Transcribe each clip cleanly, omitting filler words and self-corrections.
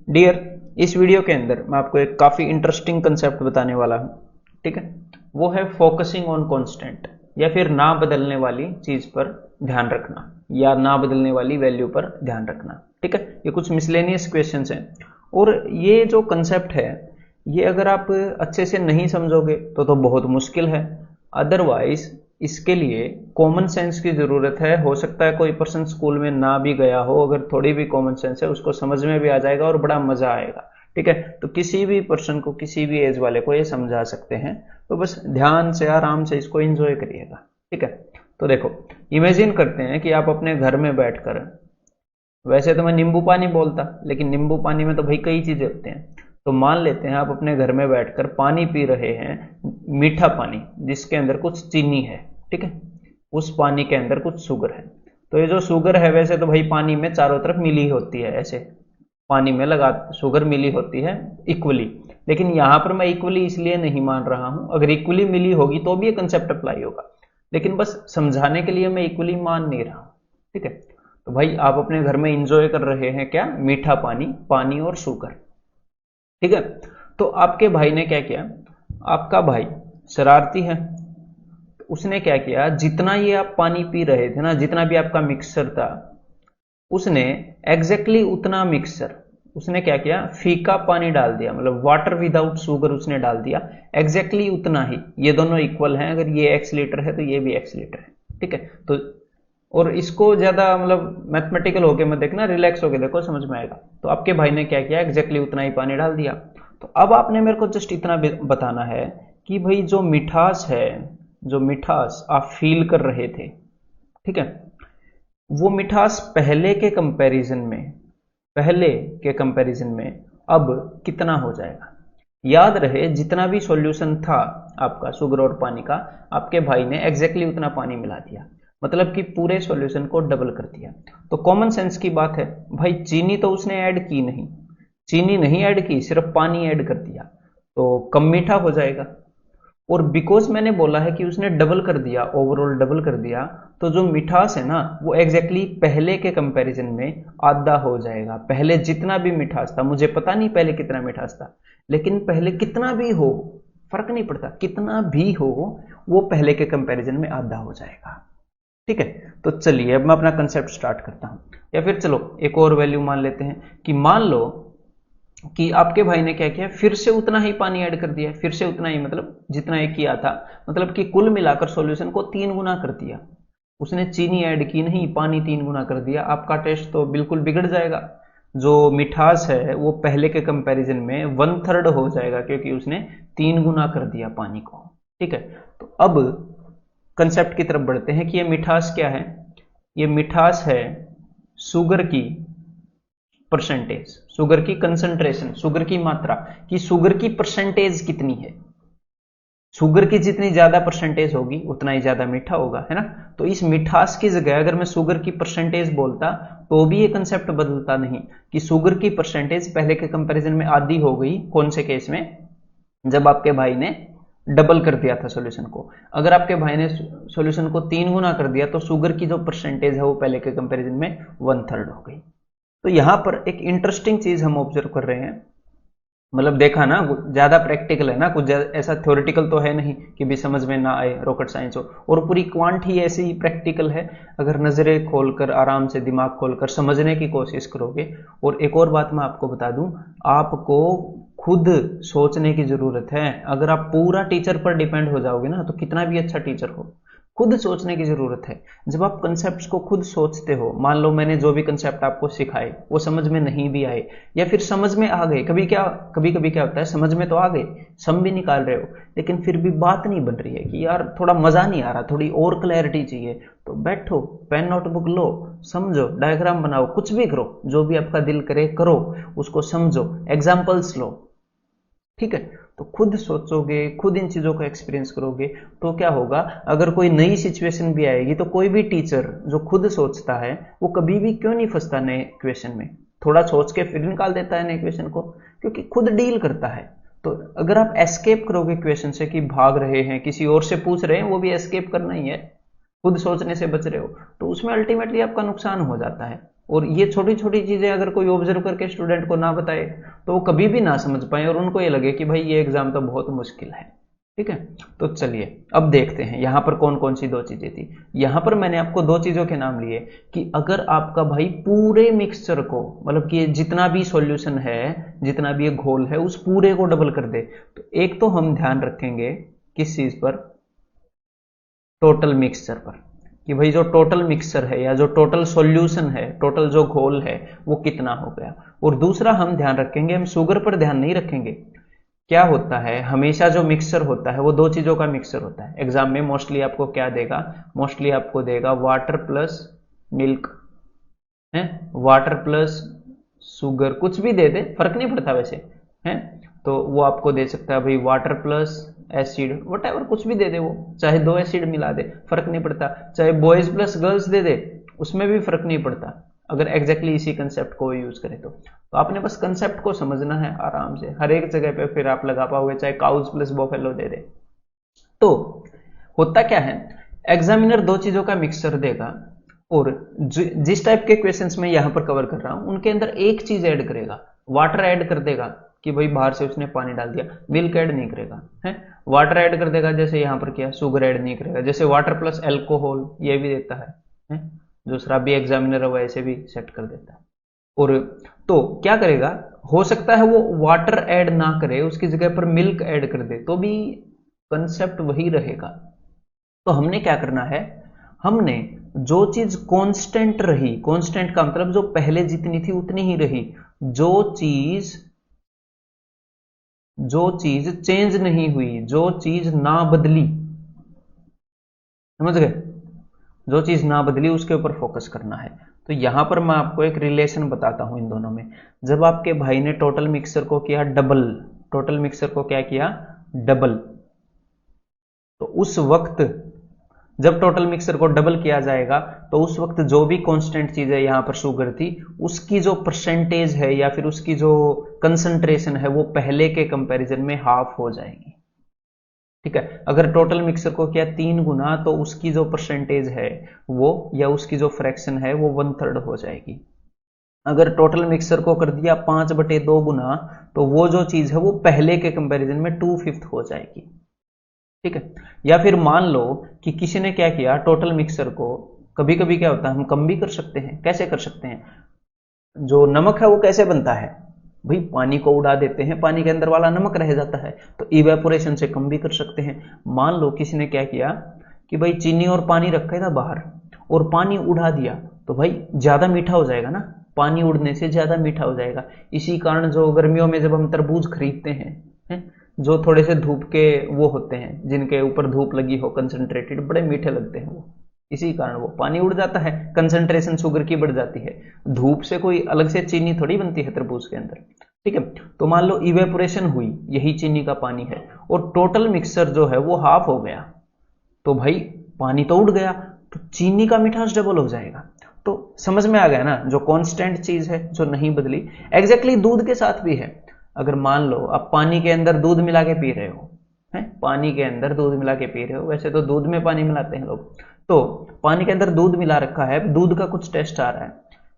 Dear, इस video के अंदर मैं आपको एक काफी इंटरेस्टिंग कंसेप्ट बताने वाला हूं। ठीक है, वो है फोकसिंग ऑन कांस्टेंट, या फिर ना बदलने वाली चीज पर ध्यान रखना, या ना बदलने वाली वैल्यू पर ध्यान रखना। ठीक है, ये कुछ मिसलेनियस क्वेश्चंस हैं, और ये जो कंसेप्ट है ये अगर आप अच्छे से नहीं समझोगे तो बहुत मुश्किल है। अदरवाइज इसके लिए कॉमन सेंस की जरूरत है। हो सकता है कोई पर्सन स्कूल में ना भी गया हो, अगर थोड़ी भी कॉमन सेंस है उसको समझ में भी आ जाएगा और बड़ा मजा आएगा। ठीक है, तो किसी भी पर्सन को, किसी भी एज वाले को ये समझा सकते हैं। तो बस ध्यान से आराम से इसको एंजॉय करिएगा। ठीक है, तो देखो, इमेजिन करते हैं कि आप अपने घर में बैठकर, वैसे तो मैं नींबू पानी बोलता, लेकिन नींबू पानी में तो भाई कई चीजें होते हैं। तो मान लेते हैं आप अपने घर में बैठकर पानी पी रहे हैं, मीठा पानी जिसके अंदर कुछ चीनी है। ठीक है, उस पानी के अंदर कुछ शुगर है। तो ये जो शुगर है, वैसे तो भाई पानी में चारों तरफ मिली होती है, ऐसे पानी में लगा शुगर मिली होती है इक्वली। लेकिन यहां पर मैं इक्वली इसलिए नहीं मान रहा हूं, अगर इक्वली मिली होगी तो भी ये कंसेप्ट अप्लाई होगा, लेकिन बस समझाने के लिए मैं इक्वली मान नहीं रहा हूं। ठीक है, तो भाई आप अपने घर में इंजॉय कर रहे हैं क्या, मीठा पानी, पानी और शुगर। ठीक है, तो आपके भाई ने क्या किया, आपका भाई शरारती है। उसने क्या किया, जितना ये आप पानी पी रहे थे ना, जितना भी आपका मिक्सचर था, उसने एग्जैक्टली उतना मिक्सचर उसने क्या किया, फीका पानी डाल दिया, मतलब वाटर विदाउट शुगर उसने डाल दिया, एग्जैक्टली उतना ही। ये दोनों इक्वल हैं, अगर ये x लीटर है तो ये भी x लीटर है। ठीक है, तो और इसको ज्यादा मतलब मैथमेटिकल होके मत देखना, रिलैक्स होके देखो, समझ में आएगा। तो आपके भाई ने क्या किया, एग्जैक्टली उतना ही पानी डाल दिया। तो अब आपने मेरे को जस्ट इतना बताना है कि भाई जो मिठास है, जो मिठास आप फील कर रहे थे, ठीक है, वो मिठास पहले के कंपैरिजन में अब कितना हो जाएगा। याद रहे, जितना भी सॉल्यूशन था आपका शुगर और पानी का, आपके भाई ने एग्जैक्टली उतना पानी मिला दिया, मतलब कि पूरे सॉल्यूशन को डबल कर दिया। तो कॉमन सेंस की बात है, भाई चीनी तो उसने ऐड की नहीं, चीनी नहीं ऐड की, सिर्फ पानी ऐड कर दिया, तो कम मीठा हो जाएगा। और बिकॉज मैंने बोला है कि उसने डबल कर दिया, ओवरऑल डबल कर दिया, तो जो मिठास है ना, वो एग्जैक्टली पहले के कंपैरिजन में आधा हो जाएगा। पहले जितना भी मिठास था, मुझे पता नहीं पहले कितना मिठास था, लेकिन पहले कितना भी हो, फर्क नहीं पड़ता, कितना भी हो, वो पहले के कंपैरिजन में आधा हो जाएगा। ठीक है, तो चलिए अब मैं अपना कंसेप्ट स्टार्ट करता हूं। या फिर चलो एक और वैल्यू मान लेते हैं कि मान लो कि आपके भाई ने क्या किया, फिर से उतना ही पानी ऐड कर दिया, फिर से उतना ही, मतलब जितना एक किया था, मतलब कि कुल मिलाकर सॉल्यूशन को 3 गुना कर दिया। उसने चीनी ऐड की नहीं, पानी 3 गुना कर दिया। आपका टेस्ट तो बिल्कुल बिगड़ जाएगा। जो मिठास है वो पहले के कंपैरिजन में 1/3 हो जाएगा, क्योंकि उसने 3 गुना कर दिया पानी को। ठीक है, तो अब कंसेप्ट की तरफ बढ़ते हैं कि ये मिठास क्या है। ये मिठास है शुगर की परसेंटेज, शुगर की कंसंट्रेशन, शुगर की मात्रा, कि शुगर की परसेंटेज कितनी है। शुगर की जितनी ज्यादा परसेंटेज होगी उतना ही ज्यादा मीठा होगा, है ना। तो इस मिठास की जगह अगर मैं शुगर की परसेंटेज बोलता तो भी ये कंसेप्ट बदलता नहीं, कि शुगर की परसेंटेज पहले के कंपैरिजन में आधी हो गई। कौन से केस में, जब आपके भाई ने डबल कर दिया था सॉल्यूशन को। अगर आपके भाई ने सॉल्यूशन को 3 गुना कर दिया तो शुगर की जो परसेंटेज है वो पहले के कंपैरिजन में 1/3 हो गई। तो यहां पर एक इंटरेस्टिंग चीज हम ऑब्जर्व कर रहे हैं, मतलब देखा ना, ज्यादा प्रैक्टिकल है ना, कुछ ऐसा थ्योरेटिकल तो है नहीं कि भी समझ में ना आए, रॉकेट साइंस हो। और पूरी क्वांट ही ऐसी ही प्रैक्टिकल है, अगर नजरें खोलकर, आराम से दिमाग खोलकर समझने की कोशिश करोगे। और एक और बात मैं आपको बता दूं, आपको खुद सोचने की जरूरत है। अगर आप पूरा टीचर पर डिपेंड हो जाओगे ना, तो कितना भी अच्छा टीचर हो, खुद सोचने की जरूरत है। जब आप कंसेप्ट को खुद सोचते हो, मान लो मैंने जो भी कंसेप्ट आपको सिखाए वो समझ में नहीं भी आए, या फिर समझ में आ गए, कभी कभी क्या होता है, समझ में तो आ गए, सम भी निकाल रहे हो, लेकिन फिर भी बात नहीं बन रही है कि यार थोड़ा मजा नहीं आ रहा, थोड़ी और क्लैरिटी चाहिए। तो बैठो, पेन नोटबुक लो, समझो, डायग्राम बनाओ, कुछ भी करो, जो भी आपका दिल करे करो, उसको समझो, एग्जाम्पल्स लो। ठीक है, तो खुद सोचोगे, खुद इन चीजों को एक्सपीरियंस करोगे, तो क्या होगा, अगर कोई नई सिचुएशन भी आएगी तो कोई भी टीचर जो खुद सोचता है वो कभी भी क्यों नहीं फंसता नए क्वेश्चन में, थोड़ा सोच के फिर निकाल देता है नए क्वेश्चन को, क्योंकि खुद डील करता है। तो अगर आप एस्केप करोगे क्वेश्चन से, कि भाग रहे हैं, किसी और से पूछ रहे हैं, वो भी एस्केप करना ही है, खुद सोचने से बच रहे हो, तो उसमें अल्टीमेटली आपका नुकसान हो जाता है। और ये छोटी छोटी चीजें अगर कोई ऑब्जर्व करके स्टूडेंट को ना बताए तो वो कभी भी ना समझ पाए और उनको ये लगे कि भाई ये एग्जाम तो बहुत मुश्किल है। ठीक है, तो चलिए अब देखते हैं यहां पर कौन कौन सी दो चीजें थी। यहां पर मैंने आपको दो चीजों के नाम लिए कि अगर आपका भाई पूरे मिक्सचर को, मतलब कि जितना भी सॉल्यूशन है, जितना भी ये घोल है, उस पूरे को डबल कर दे, तो एक तो हम ध्यान रखेंगे किस चीज पर, टोटल मिक्सचर पर, कि भाई जो टोटल मिक्सचर है या जो टोटल सॉल्यूशन है, टोटल जो घोल है वो कितना हो गया। और दूसरा हम ध्यान रखेंगे, हम शुगर पर ध्यान नहीं रखेंगे। क्या होता है, हमेशा जो मिक्सचर होता है वो दो चीजों का मिक्सचर होता है। एग्जाम में मोस्टली आपको क्या देगा, मोस्टली आपको देगा वाटर प्लस मिल्क है, वाटर प्लस शुगर, कुछ भी दे दे फर्क नहीं पड़ता वैसे है। तो वो आपको दे सकता है भाई वाटर प्लस एसिड, वट कुछ भी दे दे, वो चाहे दो एसिड मिला दे फर्क नहीं पड़ता, चाहे बॉयज प्लस गर्ल्स दे दे उसमें भी फर्क नहीं पड़ता, अगर एग्जैक्टली इसी कंसेप्ट को यूज करें तो आपने बस कंसेप्ट को समझना है आराम से, हर एक जगह पे फिर आप लगा पाओगे, चाहे काउज प्लस बोफेलो दे दे। तो होता क्या है, एग्जामिनर दो चीजों का मिक्सचर देगा और जिस टाइप के क्वेश्चंस में यहां पर कवर कर रहा हूं उनके अंदर एक चीज ऐड करेगा, वाटर ऐड कर देगा कि भाई बाहर से उसने पानी डाल दिया, मिल्क ऐड नहीं करेगा है, वाटर ऐड कर देगा जैसे यहां पर किया, शुगर ऐड नहीं करेगा, जैसे वाटर प्लस एल्कोहल ये भी देता है? जो शराबी एग्जामिनर है वो ऐसे भी सेट कर देता है। और तो क्या करेगा, हो सकता है वो वाटर ऐड ना करे, उसकी जगह पर मिल्क ऐड कर दे, तो भी कंसेप्ट वही रहेगा। तो हमने क्या करना है, हमने जो चीज कांस्टेंट रही, कांस्टेंट का मतलब जो पहले जितनी थी उतनी ही रही, जो चीज चेंज नहीं हुई, जो चीज ना बदली, समझ गए, जो चीज ना बदली उसके ऊपर फोकस करना है। तो यहां पर मैं आपको एक रिलेशन बताता हूं इन दोनों में। जब आपके भाई ने टोटल मिक्सर को किया डबल, टोटल मिक्सर को क्या किया डबल, तो उस वक्त जब टोटल मिक्सर को डबल किया जाएगा तो उस वक्त जो भी कांस्टेंट चीज है, यहां पर शुगर थी, उसकी जो परसेंटेज है या फिर उसकी जो कंसंट्रेशन है वो पहले के कंपैरिजन में हाफ हो जाएगी। ठीक है, अगर टोटल मिक्सर को किया 3 गुना तो उसकी जो परसेंटेज है वो, या उसकी जो फ्रैक्शन है वो 1/3 हो जाएगी। अगर टोटल मिक्सर को कर दिया 5/2 गुना तो वो जो चीज है वो पहले के कंपैरिजन में 2/5 हो जाएगी। ठीक है, या फिर मान लो कि किसी ने क्या किया, टोटल मिक्सर को, कभी कभी क्या होता है हम कम भी कर सकते हैं। कैसे कर सकते हैं, जो नमक है वो कैसे बनता है भाई, पानी को उड़ा देते हैं, पानी के अंदर वाला नमक रह जाता है, तो इवेपोरेशन से कम भी कर सकते हैं। मान लो किसी ने क्या किया कि भाई चीनी और पानी रखा था बाहर और पानी उड़ा दिया, तो भाई ज्यादा मीठा हो जाएगा ना, पानी उड़ने से ज्यादा मीठा हो जाएगा। इसी कारण जो गर्मियों में जब हम तरबूज खरीदते हैं, जो थोड़े से धूप के वो होते हैं, जिनके ऊपर धूप लगी हो कंसंट्रेटेड, बड़े मीठे लगते हैं वो, इसी कारण वो पानी उड़ जाता है, कंसंट्रेशन शुगर की बढ़ जाती है। धूप से कोई अलग से चीनी थोड़ी बनती है तरबूज के अंदर। ठीक है, तो मान लो इवेपोरेशन हुई, यही चीनी का पानी है, और टोटल मिक्सचर जो है वो हाफ हो गया, तो भाई पानी तो उड़ गया, तो चीनी का मिठास डबल हो जाएगा। तो समझ में आ गया ना, जो कांस्टेंट चीज है जो नहीं बदली। एग्जैक्टली दूध के साथ भी है, अगर मान लो आप पानी के अंदर दूध मिला के पी रहे हो, है पानी के अंदर दूध मिला के पी रहे हो, वैसे तो दूध में पानी मिलाते हैं लोग, तो पानी के अंदर दूध मिला रखा है, दूध का कुछ टेस्ट आ रहा है,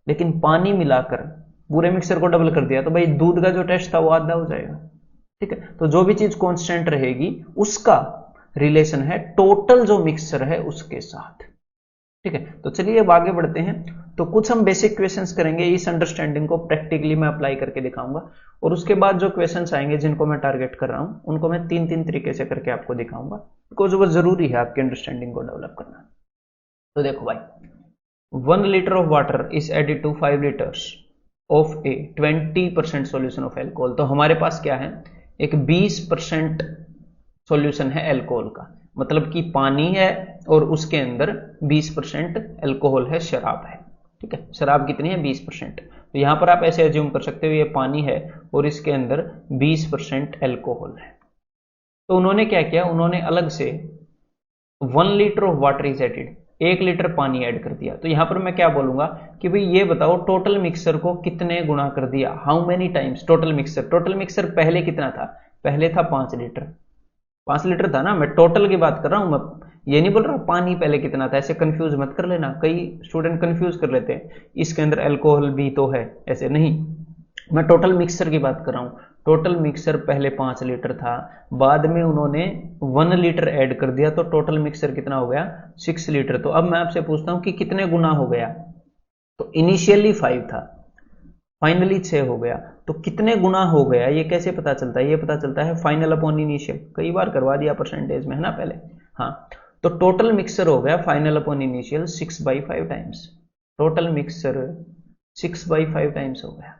लेकिन पानी मिलाकर पूरे मिक्सर को डबल कर दिया तो भाई दूध का जो टेस्ट था वो आधा हो जाएगा। ठीक है, तो जो भी चीज कांस्टेंट रहेगी उसका रिलेशन है टोटल जो मिक्सचर है उसके साथ। ठीक है, तो चलिए अब आगे बढ़ते हैं। तो कुछ हम बेसिक क्वेश्चंस करेंगे, इस अंडरस्टैंडिंग को प्रैक्टिकली मैं अप्लाई करके दिखाऊंगा, और उसके बाद जो क्वेश्चंस आएंगे जिनको मैं टारगेट कर रहा हूं उनको मैं 3-3 तरीके से करके आपको दिखाऊंगा, बिकॉज वो जरूरी है आपकी अंडरस्टैंडिंग को डेवलप करना। तो देखो भाई, 1 litre of water is added to 5 litres of a 20% solution of alcohol. तो हमारे पास क्या है, एक 20% सॉल्यूशन है एल्कोहल का, मतलब कि पानी है और उसके अंदर 20% एल्कोहल है, शराब है। ठीक है, शराब कितनी है 20%, तो यहां पर आप ऐसे एज्यूम कर सकते हो ये पानी है और इसके अंदर 20% एल्कोहल है। तो उन्होंने क्या किया, उन्होंने अलग से 1 litre of water is added, 1 litre पानी ऐड कर दिया। तो यहां पर मैं क्या बोलूंगा कि भाई ये बताओ टोटल मिक्सर को कितने गुना कर दिया, how many times total mixer. Total mixer पहले कितना था, पहले था 5 लीटर, 5 लीटर था ना, मैं टोटल की बात कर रहा हूं, मैं ये नहीं बोल रहा पानी पहले कितना था। ऐसे कंफ्यूज मत कर लेना, कई स्टूडेंट कंफ्यूज कर लेते हैं, इसके अंदर अल्कोहल भी तो है, ऐसे नहीं। मैं टोटल मिक्सचर की बात कर रहा हूँ। टोटल मिक्सचर पहले 5 लीटर था, बाद में उन्होंने 1 लीटर ऐड कर दिया, तो टोटल मिक्सचर कितना हो गया, 6 लीटर। तो अब मैं आपसे पूछता हूं कि कितने गुना हो गया, तो इनिशियली 5 था, फाइनली 6 हो गया, तो कितने गुना हो गया ये कैसे पता चलता है, ये पता चलता है फाइनल अपॉन इनिशियल। कई बार करवा दिया परसेंटेज में, है ना पहले। हाँ, तो टोटल मिक्सचर हो गया final upon initial 6/5 times. Total mixture 6/5 times हो गया।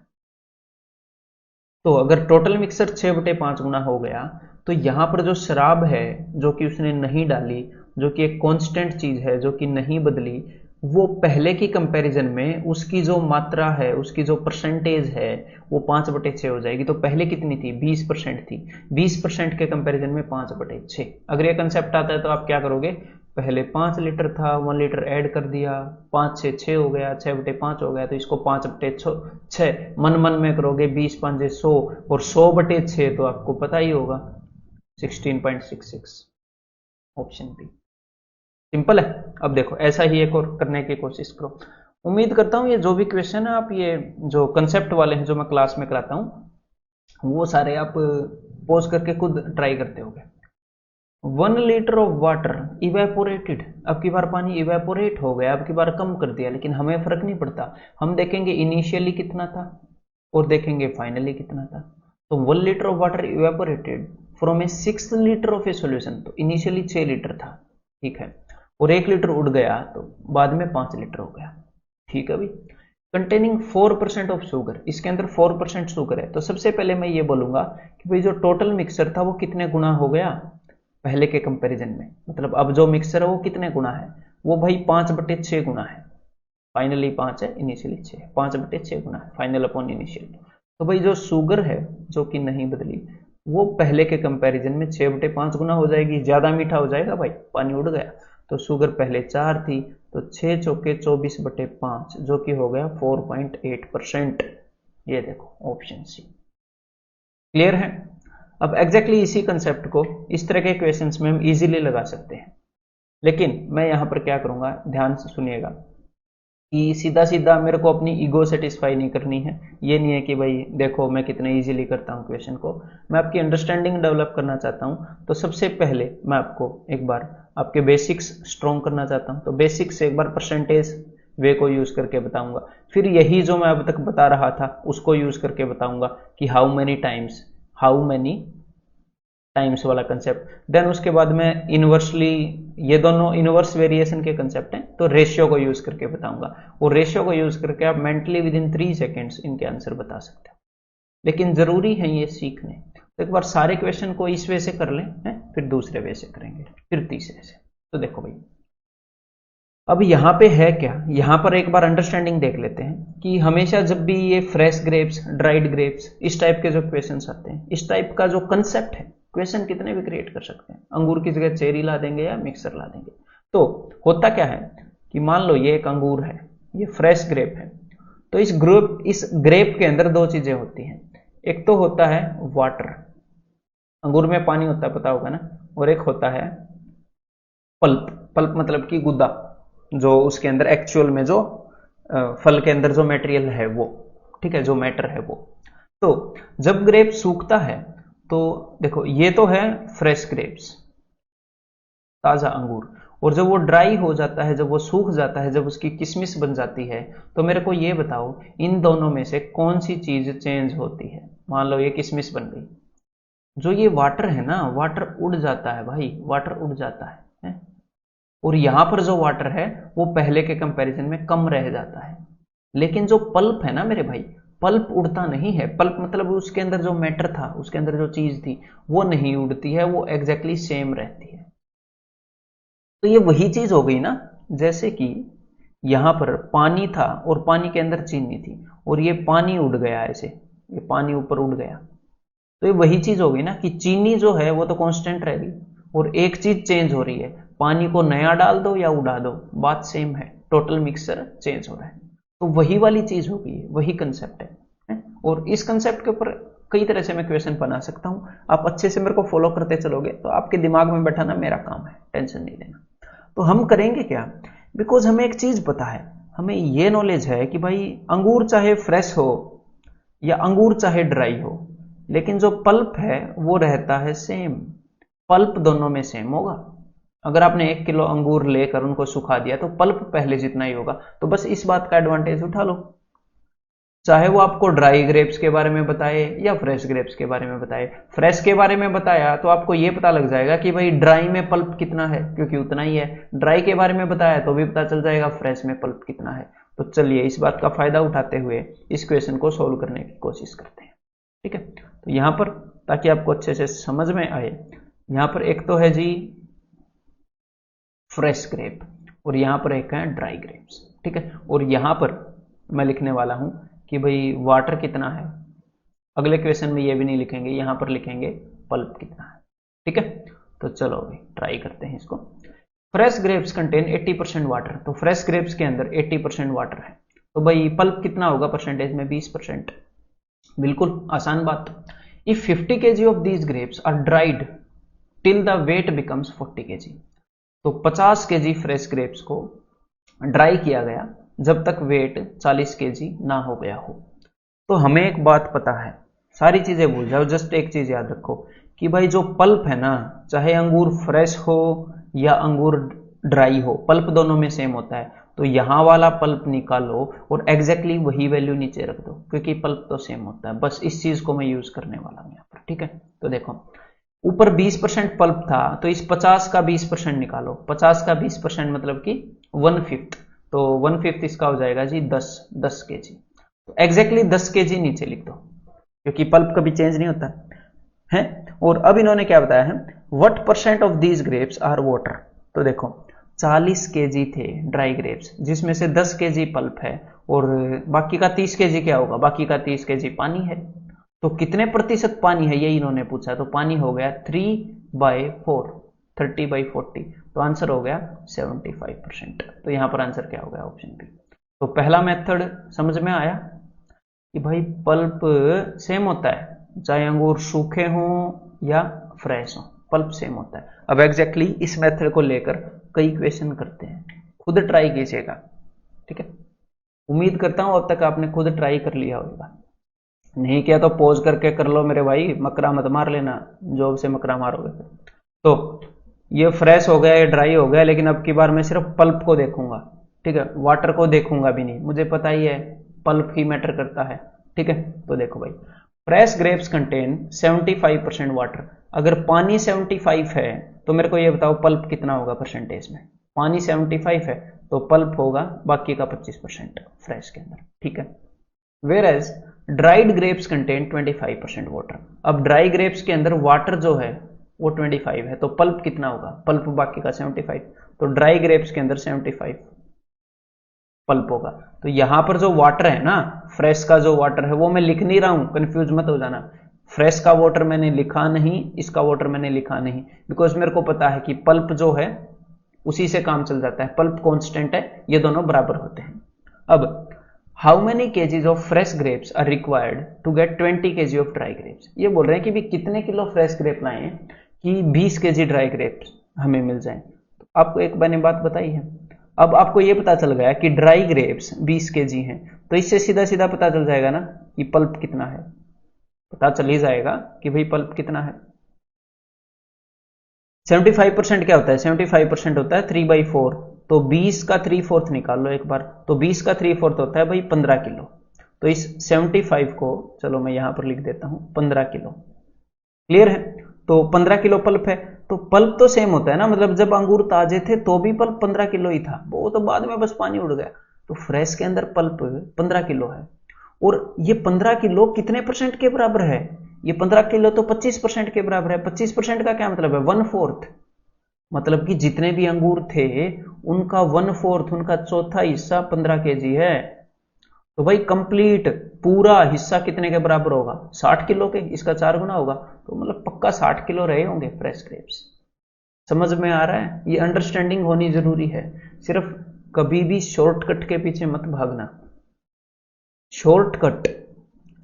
तो अगर टोटल मिक्सर 6/5 गुना हो गया, तो यहां पर जो शराब है जो कि उसने नहीं डाली, जो कि एक कांस्टेंट चीज है जो कि नहीं बदली, वो पहले की कंपैरिजन में उसकी जो मात्रा है, उसकी जो परसेंटेज है, वो 5/6 हो जाएगी। तो पहले कितनी थी, 20% थी। 20% के कंपैरिजन में 5/6। अगर ये कंसेप्ट आता है तो आप क्या करोगे, पहले 5 लीटर था, 1 लीटर ऐड कर दिया, 5 से 6 हो गया, 6/5 हो गया, तो इसको 5/6 मन मन में करोगे, 20×5 = 100, और 100/6 तो आपको पता ही होगा 16.66। ऑप्शन बी सिंपल है। अब देखो ऐसा ही एक और करने की कोशिश करो। उम्मीद करता हूं ये जो भी क्वेश्चन है, आप ये जो कंसेप्ट वाले हैं जो मैं क्लास में कराता हूं, वो सारे आप पोज करके खुद ट्राई करते होगे। 1 लीटर ऑफ वाटर इवेपोरेटेड, अब की बार पानी इवेपोरेट हो गया, अब की बार कम कर दिया, लेकिन हमें फर्क नहीं पड़ता। हम देखेंगे इनिशियली कितना था और देखेंगे फाइनली कितना था। तो 1 litre of water evaporated from A 6 litre of a solution, तो इनिशियली 6 लीटर था, ठीक है, और 1 लीटर उड़ गया तो बाद में 5 लीटर हो गया, ठीक है भाई। कंटेनिंग 4% ऑफ शुगर, इसके अंदर 4% शुगर है। तो सबसे पहले मैं ये बोलूंगा कि भाई जो टोटल मिक्सर था वो कितने गुना हो गया पहले के कंपैरिजन में, मतलब अब जो मिक्सर है वो कितने गुना है, वो भाई 5/6 गुना है। फाइनली 5 है, इनिशियली 6, 5/6 गुना है फाइनल अपॉन इनिशियल। तो भाई जो शुगर है जो कि नहीं बदली, वो पहले के कंपैरिजन में 6/5 गुना हो जाएगी। ज्यादा मीठा हो जाएगा भाई, पानी उड़ गया। तो शुगर पहले 4 थी, तो 6 चौके 24/5, जो कि हो गया 4.8%। ये देखो ऑप्शन सी। क्लियर है। अब एग्जैक्टली इसी कंसेप्ट को इस तरह के क्वेश्चंस में हम इजीली लगा सकते हैं, लेकिन मैं यहां पर क्या करूंगा, ध्यान से सुनिएगा, कि सीधा सीधा मेरे को अपनी ईगो सेटिस्फाई नहीं करनी है। ये नहीं है कि भाई देखो मैं कितने इजीली करता हूं क्वेश्चन को, मैं आपकी अंडरस्टैंडिंग डेवलप करना चाहता हूं। तो सबसे पहले मैं आपको एक बार आपके बेसिक्स स्ट्रॉन्ग करना चाहता हूं। तो बेसिक्स से एक बार परसेंटेज वे को यूज करके बताऊंगा, फिर यही जो मैं अब तक बता रहा था उसको यूज करके बताऊंगा कि हाउ मेनी टाइम्स वाला कंसेप्ट। देन उसके बाद में इनवर्सली, ये दोनों इनवर्स वेरिएशन के कंसेप्ट हैं, तो रेशियो को यूज करके बताऊंगा, और रेशियो को यूज करके आप मेंटली विद इन 3 सेकेंड्स इनके आंसर बता सकते हो। लेकिन जरूरी है ये सीखने। तो एक बार सारे क्वेश्चन को इस वे से कर लें, फिर दूसरे वे से करेंगे, फिर तीसरे से। तो देखो भाई, अब यहां पे है क्या, यहां पर एक बार अंडरस्टैंडिंग देख लेते हैं कि हमेशा जब भी ये फ्रेश ग्रेप्स, ड्राइड ग्रेप्स, इस टाइप के जो क्वेश्चंस आते हैं, इस टाइप का जो कंसेप्ट है, क्वेश्चन कितने भी क्रिएट कर सकते हैं। अंगूर की जगह चेरी ला देंगे या मिक्सर ला देंगे। तो होता क्या है कि मान लो ये एक अंगूर है, ये फ्रेश ग्रेप है, तो इस ग्रेप के अंदर 2 चीजें होती हैं। एक तो होता है वाटर, अंगूर में पानी होता है पता होगा ना, और एक होता है पल्प। पल्प मतलब कि गुदा, जो उसके अंदर एक्चुअल में जो फल के अंदर जो मटेरियल है वो, ठीक है, जो मैटर है वो। तो जब ग्रेप सूखता है, तो देखो ये तो है फ्रेश ग्रेप्स, ताजा अंगूर, और जब वो ड्राई हो जाता है, जब वो सूख जाता है, जब उसकी किशमिश बन जाती है, तो मेरे को ये बताओ इन दोनों में से कौन सी चीज चेंज होती है। मान लो ये किशमिश बन गई, जो ये वाटर है ना, वाटर उड़ जाता है भाई, वाटर उड़ जाता है? और यहां पर जो वाटर है वो पहले के कंपैरिजन में कम रह जाता है। लेकिन जो पल्प है ना मेरे भाई, पल्प उड़ता नहीं है। पल्प मतलब उसके अंदर जो मैटर था, उसके अंदर जो चीज थी, वो नहीं उड़ती है, वो एग्जैक्टली सेम रहती है। तो ये वही चीज हो गई ना, जैसे कि यहां पर पानी था और पानी के अंदर चीनी थी, और ये पानी उड़ गया, ऐसे ये पानी ऊपर उड़ गया, तो ये वही चीज हो गई ना कि चीनी जो है वो तो कांस्टेंट रहेगी, और एक चीज चेंज हो रही है, पानी को नया डाल दो या उड़ा दो, बात सेम है, टोटल मिक्सचर चेंज हो रहा है। तो वही वाली चीज हो गई, वही कंसेप्ट है। और इस कंसेप्ट के ऊपर कई तरह से मैं क्वेश्चन बना सकता हूं। आप अच्छे से मेरे को फॉलो करते चलोगे तो आपके दिमाग में बैठाना मेरा काम है, टेंशन नहीं लेना। तो हम करेंगे क्या, बिकॉज हमें एक चीज पता है, हमें ये नॉलेज है कि भाई अंगूर चाहे फ्रेश हो या अंगूर चाहे ड्राई हो, लेकिन जो पल्प है वो रहता है सेम। पल्प दोनों में सेम होगा। अगर आपने 1 किलो अंगूर लेकर उनको सुखा दिया तो पल्प पहले जितना ही होगा। तो बस इस बात का एडवांटेज उठा लो, चाहे वो आपको ड्राई ग्रेप्स के बारे में बताए या फ्रेश ग्रेप्स के बारे में बताए। फ्रेश के बारे में बताया तो आपको ये पता लग जाएगा कि भाई ड्राई में पल्प कितना है, क्योंकि उतना ही है। ड्राई के बारे में बताया तो भी पता चल जाएगा फ्रेश में पल्प कितना है। तो चलिए इस बात का फायदा उठाते हुए इस क्वेश्चन को सोल्व करने की कोशिश करते हैं। ठीक है, तो यहां पर ताकि आपको अच्छे से समझ में आए, यहां पर एक तो है जी फ्रेश ग्रेप और यहां पर एक है ड्राई ग्रेप्स। ठीक है, और यहां पर मैं लिखने वाला हूं कि भाई वाटर कितना है। अगले क्वेश्चन में ये भी नहीं लिखेंगे, यहां पर लिखेंगे पल्प कितना है। ठीक है, तो चलो अभी ट्राई करते हैं इसको। फ्रेश ग्रेप्स कंटेन 80% वाटर, तो फ्रेश ग्रेप्स के अंदर 80% वाटर है, तो भाई पल्प कितना होगा परसेंटेज में, 20%। बिल्कुल आसान बात। If 50 kg of these grapes are dried till the weight becomes 40 kg, तो 50 kg फ्रेश ग्रेप्स को ड्राई किया गया जब तक वेट 40 kg ना हो गया हो। तो हमें एक बात पता है, सारी चीजें भूल जाओ, जस्ट एक चीज याद रखो कि भाई जो पल्प है ना, चाहे अंगूर फ्रेश हो या अंगूर ड्राई हो, पल्प दोनों में सेम होता है। तो यहां वाला पल्प निकालो और एग्जैक्टली वही वैल्यू नीचे रख दो, क्योंकि पल्प तो सेम होता है। बस इस चीज को मैं यूज करने वाला हूं यहां पर। ठीक है, तो देखो ऊपर 20% पल्प था, तो इस 50 का 20% निकालो। 50 का 20% मतलब कि 1/5, तो 1/5 इसका हो जाएगा जी 10 kg। तो एग्जैक्टली 10 kg नीचे लिख दो, क्योंकि पल्प कभी चेंज नहीं होता है। और अब इन्होंने क्या बताया है, what percent of these grapes are water. तो देखो 40 kg थे ड्राई ग्रेप्स, जिसमें से 10 kg पल्प है और बाकी का 30 kg क्या होगा, बाकी का 30 kg पानी है। तो कितने प्रतिशत पानी है ये इन्होंने पूछा, तो पानी हो गया 3/4, 30/40, तो आंसर हो गया 75%। तो यहां पर आंसर क्या हो गया, ऑप्शन बी। तो पहला मेथड समझ में आया कि भाई पल्प सेम होता है, चाहे अंगूर सूखे हों या फ्रेश हों, पल्प सेम होता है। अब एग्जैक्टली इस मेथड को लेकर कई क्वेश्चन करते हैं, खुद ट्राई कीजिएगा। ठीक है, उम्मीद करता हूं अब तक आपने खुद ट्राई कर लिया होगा। नहीं किया तो पॉज करके कर लो मेरे भाई, मकरा मत मार लेना, जॉब से मकरा मारोगे। तो ये फ्रेश हो गया, ये ड्राई हो गया, लेकिन अब की बार मैं सिर्फ पल्प को देखूंगा। ठीक है, वाटर को देखूंगा भी नहीं, मुझे पता ही है पल्प ही मैटर करता है। ठीक है, तो देखो भाई फ्रेश ग्रेप्स कंटेन 75% वाटर। अगर पानी 75 है तो मेरे को ये बताओ पल्प कितना होगा परसेंटेज में। पानी 75 है तो पल्प होगा बाकी का 25% फ्रेश के अंदर। ठीक है, whereas dried grapes contain 25% water. अब ड्राई ग्रेप्स के अंदर वाटर जो है वो 25 है, तो पल्प कितना होगा, पल्प बाकी का 75, तो ड्राई ग्रेप्स के अंदर 75 पल्प होगा। तो यहां पर जो वाटर है ना, फ्रेश का जो वाटर है वो मैं लिख नहीं रहा हूं, कंफ्यूज मत हो जाना। फ्रेश का वाटर मैंने लिखा नहीं, इसका वाटर मैंने लिखा नहीं, बिकॉज मेरे को पता है कि पल्प जो है उसी से काम चल जाता है, पल्प कांस्टेंट है, ये दोनों बराबर होते हैं। अब how many kgs of fresh grapes are required to get 20 kg of dry grapes. ये बोल रहे हैं कि भी कितने किलो फ्रेश ग्रेप लाए कि 20 kg ड्राई ग्रेप्स हमें मिल जाए। तो आपको एक मैंने बात बताई है, अब आपको ये पता चल गया कि ड्राई ग्रेप्स 20 kg हैं, तो इससे सीधा सीधा पता चल जाएगा ना कि पल्प कितना है, पता चल ही जाएगा कि भाई पल्प कितना है। 75% क्या होता है, 75% होता है 3/4, तो 20 का 3/4 निकाल लो एक बार, तो 20 का 3/4 होता है भाई 15 किलो। तो इस 75 को चलो मैं यहां पर लिख देता हूं 15 किलो। क्लियर है, तो 15 किलो पल्प है, तो पल्प तो सेम होता है ना, मतलब जब अंगूर ताजे थे तो भी पल्प 15 किलो ही था, वो तो बाद में बस पानी उड़ गया। तो फ्रेश के अंदर पल्प 15 किलो है, और ये 15 किलो कितने परसेंट के बराबर है, ये 15 किलो तो 25% के बराबर है। 25% का क्या मतलब है, 1/4, मतलब कि जितने भी अंगूर थे उनका 1/4, उनका चौथा हिस्सा 15 kg है। तो भाई कंप्लीट पूरा हिस्सा कितने के बराबर होगा, 60 किलो के, इसका 4 गुना होगा, तो मतलब पक्का 60 किलो रहे होंगे फ्रेश ग्रेप्स। समझ में आ रहा है, ये अंडरस्टैंडिंग होनी जरूरी है। सिर्फ कभी भी शॉर्टकट के पीछे मत भागना। शॉर्टकट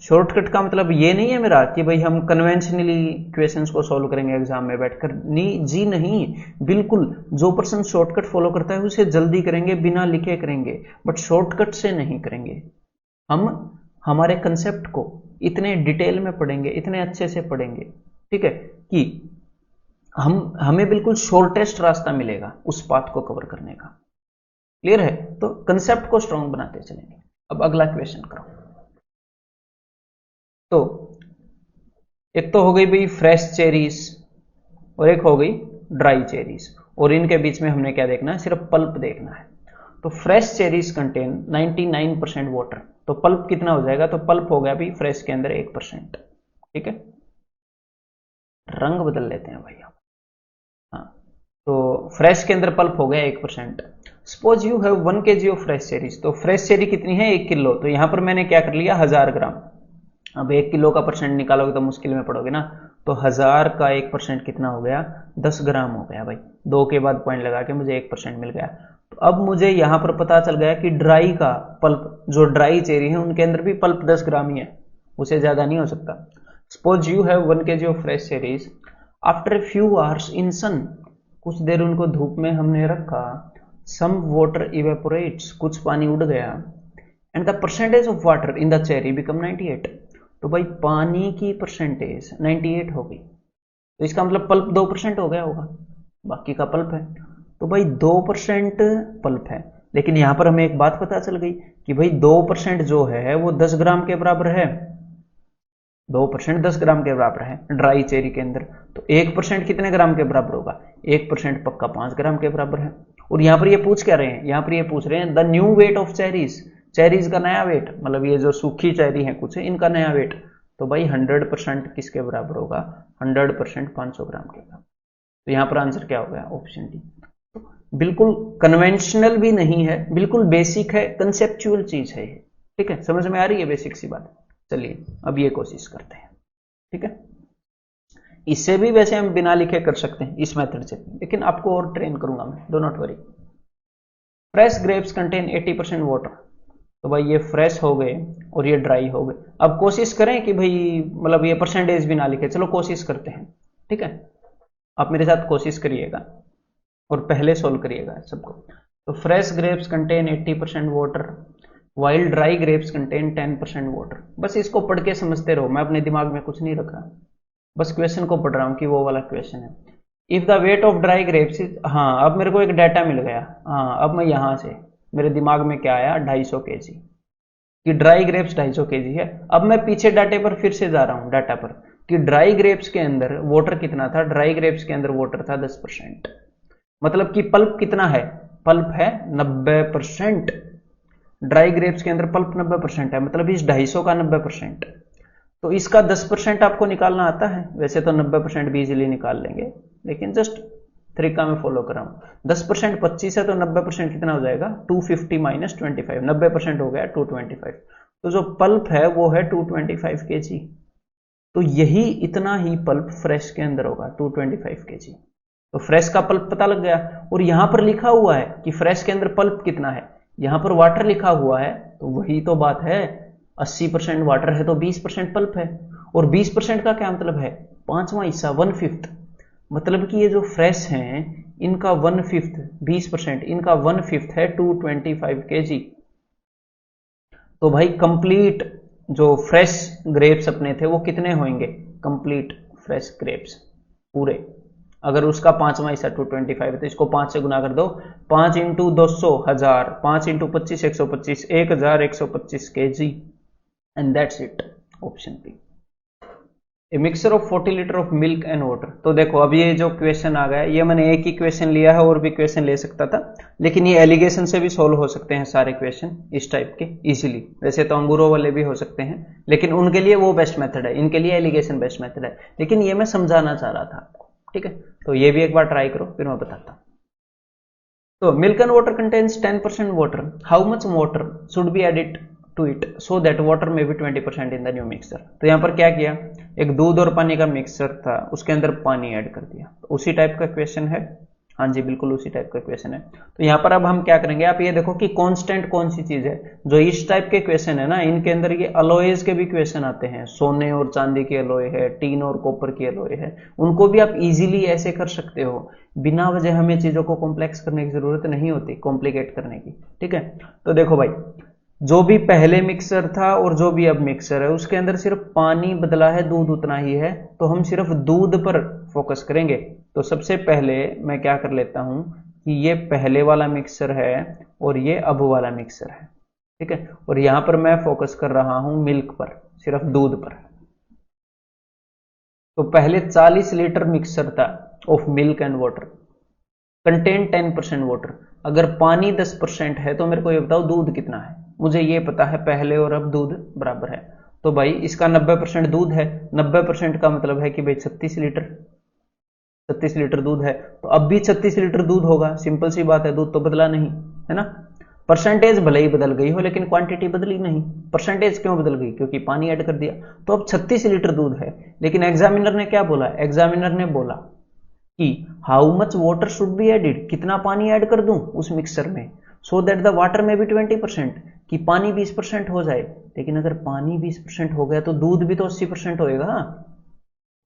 शॉर्टकट का मतलब ये नहीं है मेरा कि भाई हम कन्वेंशनली क्वेश्चंस को सॉल्व करेंगे एग्जाम में बैठकर, नहीं जी नहीं, बिल्कुल जो पर्सन शॉर्टकट फॉलो करता है उसे जल्दी करेंगे, बिना लिखे करेंगे, बट शॉर्टकट से नहीं करेंगे। हम हमारे कंसेप्ट को इतने डिटेल में पढ़ेंगे, इतने अच्छे से पढ़ेंगे, ठीक है, कि हमें बिल्कुल शॉर्टेस्ट रास्ता मिलेगा उस पाथ को कवर करने का। क्लियर है? तो कंसेप्ट को स्ट्रॉन्ग बनाते चलेंगे। अब अगला क्वेश्चन करो। तो एक तो हो गई भाई फ्रेश चेरीज और एक हो गई ड्राई चेरीज, और इनके बीच में हमने क्या देखना है, सिर्फ पल्प देखना है। तो फ्रेश चेरीज कंटेन 99% वाटर, तो पल्प कितना हो जाएगा, तो पल्प हो गया भाई फ्रेश के अंदर 1%। ठीक है, रंग बदल लेते हैं भाई। हाँ, तो फ्रेश के अंदर पल्प हो गया 1%। Suppose you have 1 kg of fresh cherries, तो फ्रेश चेरी कितनी है, 1 किलो, तो यहां पर मैंने क्या कर लिया, 1000 ग्राम। अब 1 किलो का परसेंट निकालोगे तो मुश्किल में पड़ोगे ना, तो 1000 का 1% कितना हो गया, 10 ग्राम हो गया भाई। 2 के बाद पॉइंट लगा के मुझे 1% मिल गया। तो अब मुझे यहां पर पता चल गया कि ड्राई का पल्प, जो ड्राई चेरी है उनके अंदर भी पल्प 10 ग्राम ही है, उसे ज्यादा नहीं हो सकता। Suppose you have 1 kg of fresh cherries, after few hours in sun, कुछ देर उनको धूप में हमने रखा, सम वाटर इवेपोरेट्स, कुछ पानी उड़ गया, and the percentage of water in the cherry become 98, तो भाई पानी की परसेंटेज 98 हो गई, तो इसका मतलब पल्प 2% हो गया होगा, बाकी का पल्प है। तो भाई 2% पल्प है, लेकिन यहां पर हमें एक बात पता चल गई कि भाई 2% जो है वो 10 ग्राम के बराबर है, 2% 10 ग्राम के बराबर है ड्राई चेरी के अंदर। तो 1% कितने ग्राम के बराबर होगा, 1% पक्का 5 ग्राम के बराबर है। और यहां पर ये पूछ क्या रहे हैं, यहां पर ये पूछ रहे हैं the new weight of cherries, cherries का नया वेट, मतलब ये जो सूखी चेरी है कुछ, इनका नया वेट। तो भाई 100% किसके बराबर होगा, 100% 500 ग्राम के बराबर। तो यहां पर आंसर क्या हो गया, ऑप्शन डी। बिल्कुल कन्वेंशनल भी नहीं है, बिल्कुल बेसिक है, कंसेप्चुअल चीज है ये। ठीक है, समझ में आ रही है बेसिक सी बात। चलिए अब ये कोशिश करते हैं। ठीक है, इससे भी वैसे हम बिना लिखे कर सकते हैं इस मेथड से, लेकिन आपको और ट्रेन करूंगा मैं, do not worry. Fresh grapes contain 80% water, तो भाई ये फ्रेश हो गए और ये ड्राई हो गए। अब कोशिश करें कि भाई मतलब ये परसेंटेज भी ना लिखे, चलो कोशिश करते हैं। ठीक है, आप मेरे साथ कोशिश करिएगा और पहले सोल्व करिएगा सबको। तो fresh grapes contain 80% water, while dry grapes contain 10% water. बस इसको पढ़ के समझते रहो, मैं अपने दिमाग में कुछ नहीं रख रहा, बस क्वेश्चन को पढ़ रहा हूं कि वो वाला क्वेश्चन है। If the weight of dry grapes is, हाँ अब मेरे को एक डाटा मिल गया। हाँ अब मैं यहां से मेरे दिमाग में क्या आया, 250 kg, कि ड्राई ग्रेप्स 250 kg है। अब मैं पीछे डाटे पर फिर से जा रहा हूं, डाटा पर, कि ड्राई ग्रेप्स के अंदर वाटर कितना था, ड्राई ग्रेप्स के अंदर वाटर था 10%, मतलब कि पल्प कितना है, पल्प है 90%। ड्राई ग्रेप्स के अंदर पल्प 90% है, मतलब इस 250 का 90%। तो इसका 10% आपको निकालना आता है, वैसे तो 90% भी इजीली निकाल लेंगे, लेकिन जस्ट तरीका में फॉलो कर रहा हूं। 10% 25 है, तो 90% कितना हो जाएगा, 250 माइनस 25, 90% हो गया 225। तो जो पल्प है वो है 225 kg। तो यही इतना ही पल्प फ्रेश के अंदर होगा, 225 kg। तो फ्रेश का पल्प पता लग गया, और यहां पर लिखा हुआ है कि फ्रेश के अंदर पल्प कितना है, यहां पर वाटर लिखा हुआ है, तो वही तो बात है, 80% वाटर है तो 20% पल्प है। और 20% का क्या मतलब है, पांचवा हिस्सा, 1/5, मतलब कि ये जो फ्रेश हैं इनका 1/5, 20%, इनका 1/5 है 225 kg। तो भाई कंप्लीट जो फ्रेश ग्रेप्स अपने थे वो कितने होंगे, कंप्लीट फ्रेश ग्रेप्स पूरे, अगर उसका पांचवा हिस्सा 225 है तो इसको 5 से गुना कर दो, 5 into 200 1000, 5 into 25 125, 1125 kg, and that's it, option B. A mixture of 40 litre of milk and water. तो देखो अब ये जो क्वेश्चन आ गया, ये मैंने एक ही क्वेश्चन लिया है, और भी क्वेश्चन ले सकता था, लेकिन ये एलिगेशन से भी सोल्व हो सकते हैं सारे क्वेश्चन इस टाइप के इजीली। वैसे तो अंगूरों वाले भी हो सकते हैं, लेकिन उनके लिए वो बेस्ट मेथड है, इनके लिए एलिगेशन बेस्ट मेथड है, लेकिन ये मैं समझाना चाह रहा था आपको। ठीक है, तो ये भी एक बार ट्राई करो, फिर मैं बताता हूं। तो milk and water contains 10% water, how much water should be added to it so that water में भी 20% इन द न्यू मिक्सचर। तो यहां पर क्या किया, एक दूध और पानी का मिक्सचर था, उसके अंदर पानी ऐड कर दिया, तो उसी टाइप का क्वेश्चन है। हाँ जी, बिल्कुल उसी टाइप का क्वेश्चन है। तो यहाँ पर अब हम क्या करेंगे, आप ये देखो कि कांस्टेंट कौन सी चीज है। जो इस टाइप के क्वेश्चन है ना, इनके अंदर ये अलॉयज के भी क्वेश्चन आते हैं। सोने और चांदी की अलॉय है, टीन और कॉपर की अलॉय है, उनको भी आप इजीली ऐसे कर सकते हो। बिना वजह हमें चीजों को कॉम्प्लेक्स करने की जरूरत नहीं होती, कॉम्प्लिकेट करने की। ठीक है, तो देखो भाई, जो भी पहले मिक्सर था और जो भी अब मिक्सर है, उसके अंदर सिर्फ पानी बदला है, दूध उतना ही है। तो हम सिर्फ दूध पर फोकस करेंगे। तो सबसे पहले मैं क्या कर लेता हूं कि ये पहले वाला मिक्सर है और ये अब वाला मिक्सर है। ठीक है, और यहां पर मैं फोकस कर रहा हूं मिल्क पर, सिर्फ दूध पर। तो पहले 40 लीटर मिक्सर था of milk and water, contain 10% water. अगर पानी 10% है तो मेरे को ये बताओ दूध कितना है। मुझे ये पता है पहले और अब दूध बराबर है। तो भाई इसका 90% दूध है, 90% का मतलब है कि भाई 36 लीटर, 36 लीटर दूध है। तो अब भी 36 लीटर दूध होगा, सिंपल सी बात है, दूध तो बदला नहीं है ना। परसेंटेज भले ही बदल गई हो लेकिन क्वांटिटी बदली नहीं। परसेंटेज क्यों बदल गई, क्योंकि पानी ऐड कर दिया। तो अब 36 लीटर दूध है। लेकिन एग्जामिनर ने क्या बोला, एग्जामिनर ने बोला कि how much water should be added, कितना पानी ऐड कर दूं उस मिक्सर में, सो दैट द वाटर में भी 20%, कि पानी 20% हो जाए। लेकिन अगर पानी 20% हो गया तो दूध भी तो 80% होएगा,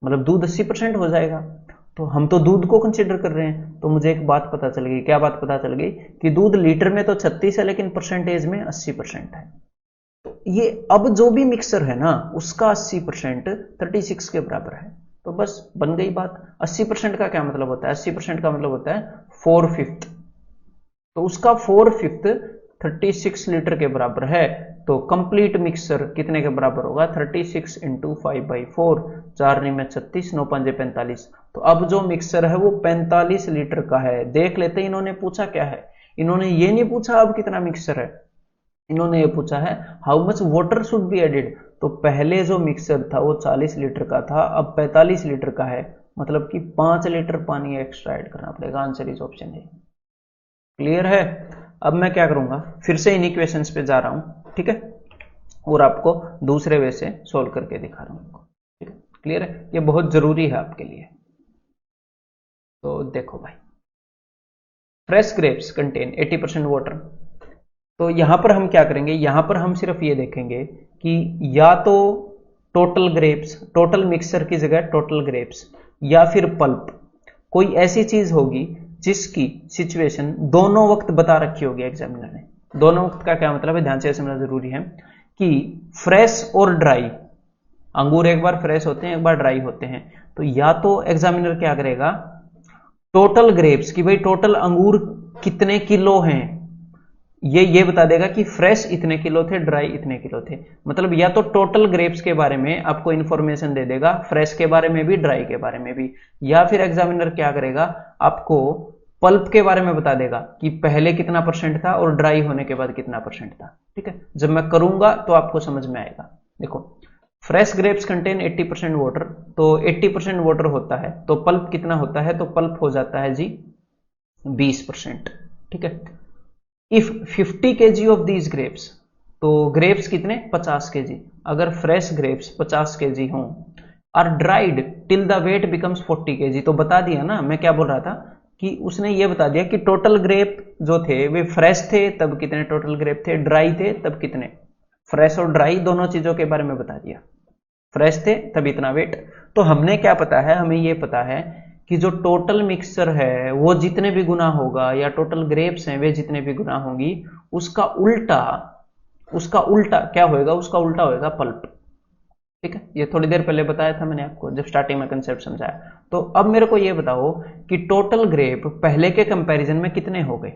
मतलब दूध 80% हो जाएगा। तो हम तो दूध को कंसिडर कर रहे हैं। तो मुझे एक बात पता चल गई, क्या बात पता चल गई, कि दूध लीटर में तो 36 है लेकिन परसेंटेज में 80% है। तो ये अब जो भी मिक्सर है ना, उसका 80% 36 के बराबर है। तो बस बन गई बात। 80% का क्या मतलब होता है, 80% का मतलब होता है 4/5। तो उसका 4/5 36 लीटर के बराबर है। तो कंप्लीट मिक्सर कितने के बराबर होगा, 36 इंटू 5/4, 4 में 36, 9 5 45। तो अब जो मिक्सर है वो 45 लीटर का है। देख लेते इन्होंने पूछा क्या है। इन्होंने ये नहीं पूछा अब कितना मिक्सर है, इन्होंने ये पूछा है how much water should be added. तो पहले जो मिक्सर था वो 40 लीटर का था, अब 45 लीटर का है, मतलब कि 5 लीटर पानी एक्स्ट्रा ऐड करना पड़ेगा। आंसर इज ऑप्शन है। क्लियर है। अब मैं क्या करूंगा, फिर से इन इक्वेशंस पे जा रहा हूं, ठीक है, और आपको दूसरे वे से सोल्व करके दिखा रहा हूं। ठीक है, क्लियर है, ये बहुत जरूरी है आपके लिए। तो देखो भाई, फ्रेश ग्रेप्स कंटेन 80% वाटर। तो यहां पर हम क्या करेंगे, यहां पर हम सिर्फ ये देखेंगे कि या तो टोटल ग्रेप्स, टोटल मिक्सर की जगह टोटल ग्रेप्स, या फिर पल्प, कोई ऐसी चीज होगी जिसकी सिचुएशन दोनों वक्त बता रखी होगी एग्जामिनर ने। दोनों वक्त का क्या मतलब है, ध्यान से समझना जरूरी है कि फ्रेश और ड्राई, अंगूर एक बार फ्रेश होते हैं एक बार ड्राई होते हैं। तो या तो एग्जामिनर क्या करेगा, टोटल ग्रेप्स की भाई टोटल अंगूर कितने किलो हैं, ये बता देगा कि फ्रेश इतने किलो थे, ड्राई इतने किलो थे। मतलब या तो टोटल ग्रेप्स के बारे में आपको इंफॉर्मेशन दे देगा, फ्रेश के बारे में भी ड्राई के बारे में भी। या फिर एग्जामिनर क्या करेगा, आपको पल्प के बारे में बता देगा कि पहले कितना परसेंट था और ड्राई होने के बाद कितना परसेंट था। ठीक है, जब मैं करूंगा तो आपको समझ में आएगा। देखो, फ्रेश ग्रेप्स कंटेन 80% वाटर, तो 80% वाटर होता है तो पल्प कितना होता है, तो पल्प हो जाता है जी 20%। ठीक है, if 50 kg of these grapes, तो ग्रेप्स कितने 50 kg, अगर फ्रेश ग्रेप्स 50 kg हों, are dried till the weight becomes 40 kg। तो बता दिया ना, मैं क्या बोल रहा था कि उसने ये बता दिया कि टोटल ग्रेप जो थे वे फ्रेश थे तब कितने टोटल ग्रेप थे, ड्राई थे तब कितने। फ्रेश और ड्राई दोनों चीजों के बारे में बता दिया, फ्रेश थे तब इतना वेट। तो हमने क्या पता है, हमें ये पता है कि जो टोटल मिक्सर है वो जितने भी गुना होगा, या टोटल ग्रेप्स हैं वे जितने भी गुना होंगी, उसका उल्टा, उसका उल्टा क्या होएगा, उसका उल्टा होएगा पल्प। ठीक है, ये थोड़ी देर पहले बताया था मैंने आपको जब स्टार्टिंग में कंसेप्ट समझाया। तो अब मेरे को ये बताओ कि टोटल ग्रेप पहले के कंपैरिजन में कितने हो गए,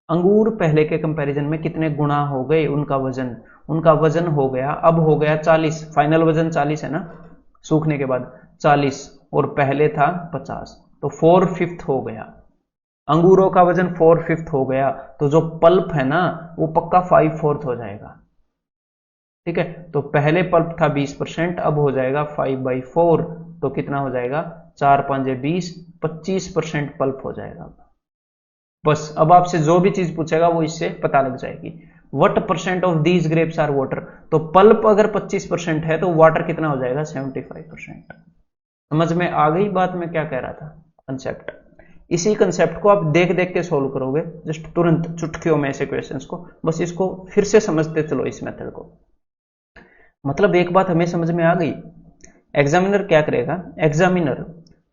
अंगूर पहले के कंपैरिजन में कितने गुना हो गए, उनका वजन, उनका वजन हो गया, अब हो गया 40, फाइनल वजन 40 है ना सूखने के बाद 40, और पहले था 50, तो 4/5 हो गया। अंगूरों का वजन 4/5 हो गया, तो जो पल्प है ना वो पक्का 5/4 हो जाएगा। ठीक है, तो पहले पल्प था 20%, अब हो जाएगा 5/4, तो कितना हो जाएगा 4 5 20, 25% पल्प हो जाएगा। बस अब आपसे जो भी चीज पूछेगा वो इससे पता लग जाएगी। What percent of these grapes are water, तो पल्प अगर 25% है तो वाटर कितना हो जाएगा 75%। समझ में आ गई बात में क्या कह रहा था, कंसेप्ट। इसी कंसेप्ट को आप देख देख के सोल्व करोगे, जस्ट तुरंत चुटकियों में ऐसे क्वेश्चंस को, बस इसको फिर से समझते चलो इस मेथड को। मतलब एक बात हमें समझ में आ गई, एग्जामिनर क्या करेगा, एग्जामिनर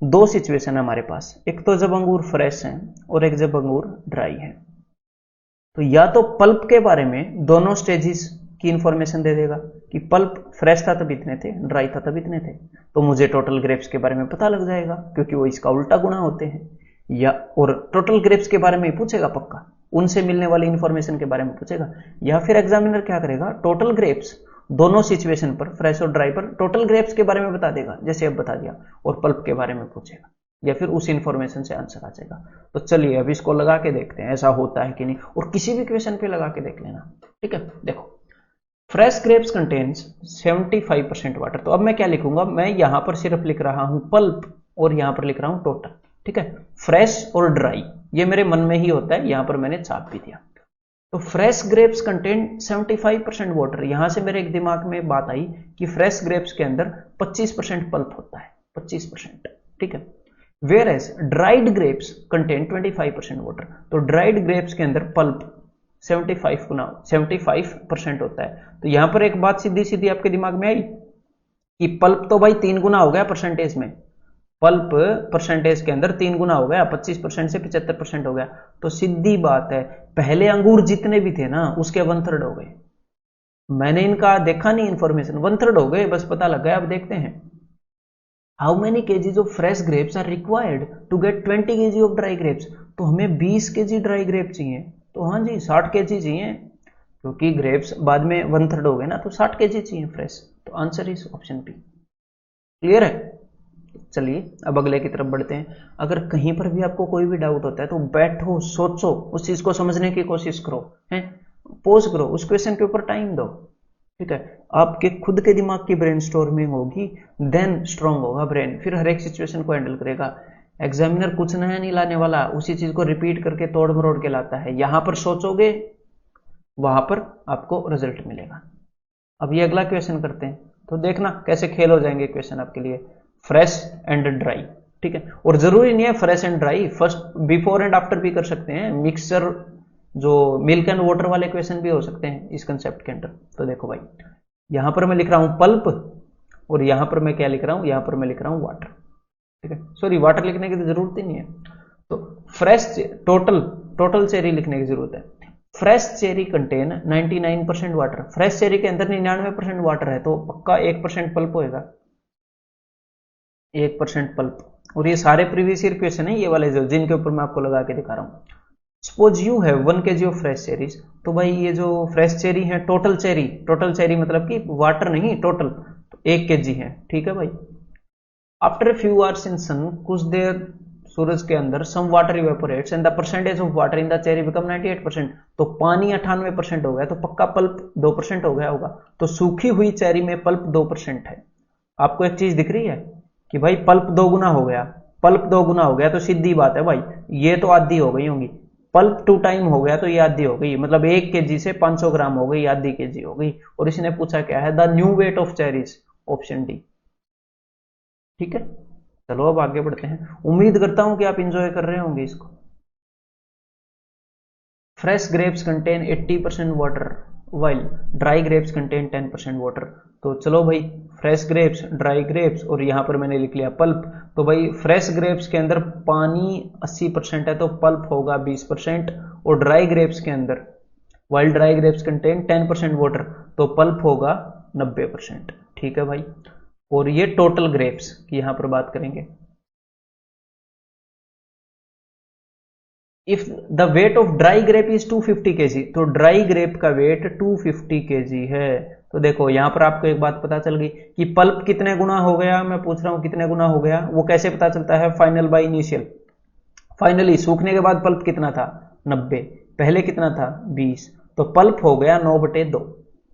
दो सिचुएशन है हमारे पास, एक तो जब अंगूर फ्रेश हैं और एक जब अंगूर ड्राई है, तो या तो पल्प के बारे में दोनों स्टेजेस की इंफॉर्मेशन दे देगा कि पल्प फ्रेश था तब इतने थे, ड्राई था तब इतने थे, तो मुझे टोटल ग्रेप्स के बारे में पता लग जाएगा क्योंकि वो इसका उल्टा गुना होते हैं। या और टोटल ग्रेप्स के बारे में ही पूछेगा पक्का, उनसे मिलने वाली इंफॉर्मेशन के बारे में पूछेगा। या फिर एग्जामिनर क्या करेगा, टोटल ग्रेप्स दोनों सिचुएशन पर, फ्रेश और ड्राई पर टोटल ग्रेप्स के बारे में बता देगा, जैसे अब बता दिया, और पल्प के बारे में पूछेगा, या फिर उस इंफॉर्मेशन से आंसर आ जाएगा। तो चलिए अब इसको लगा के देखते हैं ऐसा होता है कि नहीं, और किसी भी क्वेश्चन पे लगा के देख लेना, ठीक है। देखो, फ्रेश ग्रेप्स कंटेन्स 75% वाटर, तो अब मैं क्या लिखूंगा, मैं यहां पर सिर्फ लिख रहा हूं पल्प और यहां पर लिख रहा हूं टोटल, ठीक है। फ्रेश और ड्राई ये मेरे मन में ही होता है, यहां पर मैंने छाप भी दिया। तो फ्रेश ग्रेप्स कंटेन 75% वाटर, यहां से मेरे एक दिमाग में बात आई कि फ्रेश ग्रेप्स के अंदर 25% पल्प होता है, 25%, ठीक है। Whereas dried grapes contain 25% water, तो ड्राइड ग्रेप्स के अंदर पल्प 75% होता है। तो यहां पर एक बात सीधी सीधी आपके दिमाग में आई कि पल्प तो भाई 3 गुना हो गया परसेंटेज में, पल्प परसेंटेज के अंदर 3 गुना हो गया, 25% से 75% हो गया। तो सीधी बात है, पहले अंगूर जितने भी थे ना उसके 1/3 हो गए, मैंने इनका देखा नहीं इंफॉर्मेशन, 1/3 हो गए, बस पता लग गया। अब देखते हैं, how many kgs of fresh grapes are required to get 20 kg of dry grapes, तो हमें 20 केजी ड्राई ग्रेप चाहिए, तो हाँ जी 60 केजी चाहिए, क्योंकि ग्रेप्स बाद में 1/3 हो गए ना, तो 60 केजी चाहिए फ्रेश। तो answer is option B. Clear है? चलिए अब अगले की तरफ बढ़ते हैं। अगर कहीं पर भी आपको कोई भी डाउट होता है तो बैठो, सोचो, उस चीज को समझने की कोशिश करो, हैं, पोज करो, उस क्वेश्चन के ऊपर टाइम दो, ठीक है। आपके खुद के दिमाग की ब्रेनस्टॉर्मिंग होगी, देन स्ट्रांग होगा ब्रेन, फिर हर एक सिचुएशन को हैंडल करेगा। एग्जामिनर कुछ नया नहीं लाने वाला, उसी चीज को रिपीट करके तोड़ मरोड़ के लाता है। यहां पर सोचोगे वहां पर आपको रिजल्ट मिलेगा। अब ये अगला क्वेश्चन करते हैं, तो देखना कैसे खेल हो जाएंगे क्वेश्चन आपके लिए। फ्रेश एंड ड्राई, ठीक है, और जरूरी नहीं है fresh and dry, first before and after भी कर सकते हैं, मिक्सचर जो मिल्क एंड वाटर वाले क्वेश्चन भी हो सकते हैं इस कंसेप्ट के अंदर। तो देखो भाई, यहां पर मैं लिख रहा हूं पल्प, और यहां पर मैं क्या लिख रहा हूं, यहां पर मैं लिख रहा हूं वाटर, ठीक है। सॉरी, वाटर लिखने की तो जरूरत ही नहीं है, तो फ्रेश टोटल चेरी लिखने की जरूरत है। Fresh cherry contain 99% water, fresh cherry के अंदर 99% वाटर है, तो पक्का 1% पल्प होएगा, 1% पल्प। और ये सारे प्रीवियस ईयर क्वेश्चन है ये वाले जो जिनके ऊपर मैं आपको लगा के दिखा रहा हूं। सपोज यू है 1 kg ऑफ फ्रेश चेरीज, तो भाई ये जो फ्रेश चेरी है, टोटल चेरी मतलब कि वाटर नहीं, टोटल, तो 1 kg है, ठीक है भाई। After few hours in sun, कुछ देर सूरज के अंदर, some water evaporates and the percentage of water in the cherry become 98%, तो पानी 98% हो गया, तो पक्का पल्प 2% हो गया होगा। तो सूखी हुई चेरी में पल्प 2% है। आपको एक चीज दिख रही है कि भाई पल्प 2 गुना हो गया, पल्प 2 गुना हो गया, तो सीधी बात है भाई ये तो आधी हो गई होंगी, पल्प 2 टाइम हो गया तो ये आधी हो गई, मतलब 1 kg से 500 ग्राम हो गई, आधी kg हो गई। और इसने पूछा क्या है, the new weight of cherries, option D, ठीक है। चलो अब आगे बढ़ते हैं, उम्मीद करता हूं कि आप इंजॉय कर रहे होंगे इसको। Fresh grapes contain 80% water while dry grapes contain 10% water. तो चलो भाई, फ्रेश ग्रेप्स, ड्राई ग्रेप्स, और यहां पर मैंने लिख लिया पल्प। तो भाई फ्रेश ग्रेप्स के अंदर पानी 80% है, तो पल्प होगा 20%, और ड्राई ग्रेप्स के अंदर, while dry grapes contain 10% water, तो पल्प होगा 90%, ठीक है भाई। और ये टोटल ग्रेप्स की यहां पर बात करेंगे। If the weight of dry grape is 250 kg, तो ड्राई ग्रेप का वेट 250 kg है। तो देखो यहां पर आपको एक बात पता चल गई कि पल्प कितने गुना हो गया, मैं पूछ रहा हूं कितने गुना हो गया, वो कैसे पता चलता है, फाइनल बाय इनिशियल। फाइनली सूखने के बाद पल्प कितना था, 90, पहले कितना था, 20, तो पल्प हो गया 9/2,